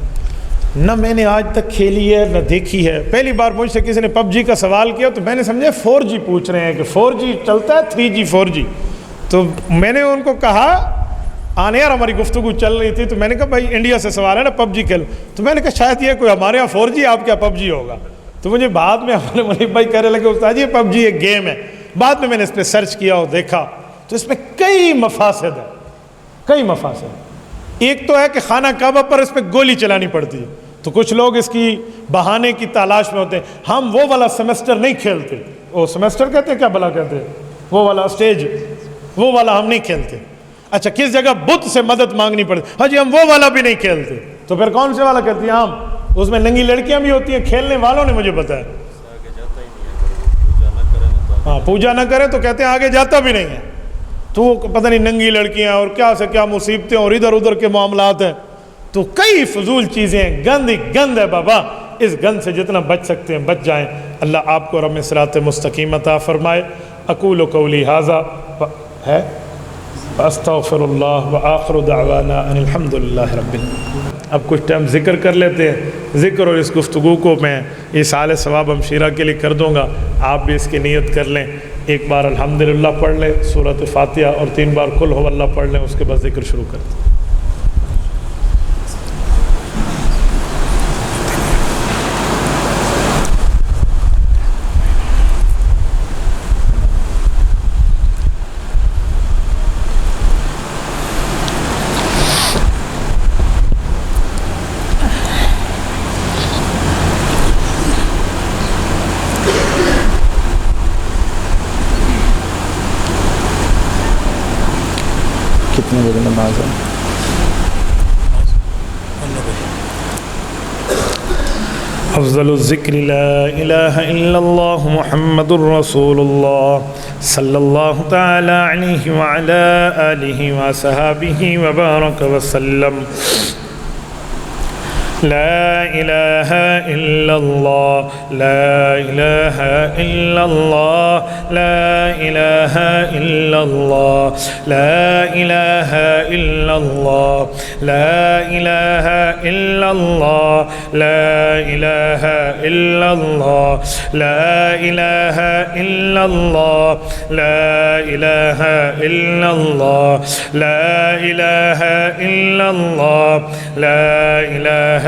نہ میں نے آج تک کھیلی ہے نہ دیکھی ہے. پہلی بار مجھ سے کسی نے پب جی کا سوال کیا تو میں نے سمجھا 4G پوچھ رہے ہیں کہ 4G چلتا ہے، 3G 4G. تو میں نے ان کو کہا آنے یار ہماری گفتگو چل رہی تھی، تو میں نے کہا بھائی انڈیا سے سوال ہے نا پب جی کھیل. تو میں نے کہا شاید یہ کوئی ہمارے یہاں 4G، آپ کیا پب جی ہوگا. تو مجھے بعد میں ہمارے منیب بھائی کہنے لگے استاد جی پب جی ایک گیم ہے. بعد میں نے اس پہ سرچ کیا اور دیکھا تو اس میں کئی مفاسد ہیں، کئی مفاسد. ایک تو ہے کہ خانہ کعبہ پر اس پہ گولی چلانی پڑتی ہے، تو کچھ لوگ اس کی بہانے کی تلاش میں ہوتے ہیں. ہم وہ والا سیمسٹر نہیں کھیلتے. وہ سیمسٹر کہتے ہیں، کیا بھلا کہتے ہیں، وہ والا اسٹیج، وہ والا ہم نہیں کھیلتے. اچھا، کس جگہ بت سے مدد مانگنی پڑتی، ہاں جی ہم وہ والا بھی نہیں کھیلتے. تو پھر کون سے والا کہتے ہیں ہم؟ اس میں ننگی لڑکیاں بھی ہوتی ہیں، کھیلنے والوں نے مجھے بتایا. ہاں، پوجا نہ کرے تو کہتے ہیں آگے جاتا بھی نہیں ہے. تو پتہ نہیں ننگی لڑکیاں اور کیا سے کیا مصیبتیں اور ادھر ادھر کے معاملات ہیں. تو کئی فضول چیزیں ہیں، گند ہی گند ہے بابا. اس گند سے جتنا بچ سکتے ہیں بچ جائیں. اللہ آپ کو رب صراط مستقیم عطا فرمائے. اقول قولی ھذا ہے استغفر اللہ وآخر دعوانا ان الحمد للہ رب العالمین. اب کچھ ٹائم ذکر کر لیتے ہیں. ذکر اور اس گفتگو کو میں ایصال ثواب ہمشیرہ کے لیے کر دوں گا، آپ بھی اس کی نیت کر لیں. ایک بار الحمدللہ پڑھ لیں، سورۃ فاتحہ، اور 3 بار قل ھو اللہ پڑھ لیں. اس کے بعد ذکر شروع کرتے ہیں. کتنے بجے نماز ہے؟ افضل الذکر لا الہ الا اللہ محمد الرسول اللہ صلی اللہ تعالی علیہ وعلا آلہ وصحابہ وبارک وسلم. لا الہ الا اللہ، لا الہ الا اللہ، لا الہ الا اللہ، لا الہ الا اللہ، لا الہ الا اللہ، لا الہ الا اللہ، لا الہ الا اللہ، لا الہ الا اللہ، لا الہ الا اللہ، لا الہ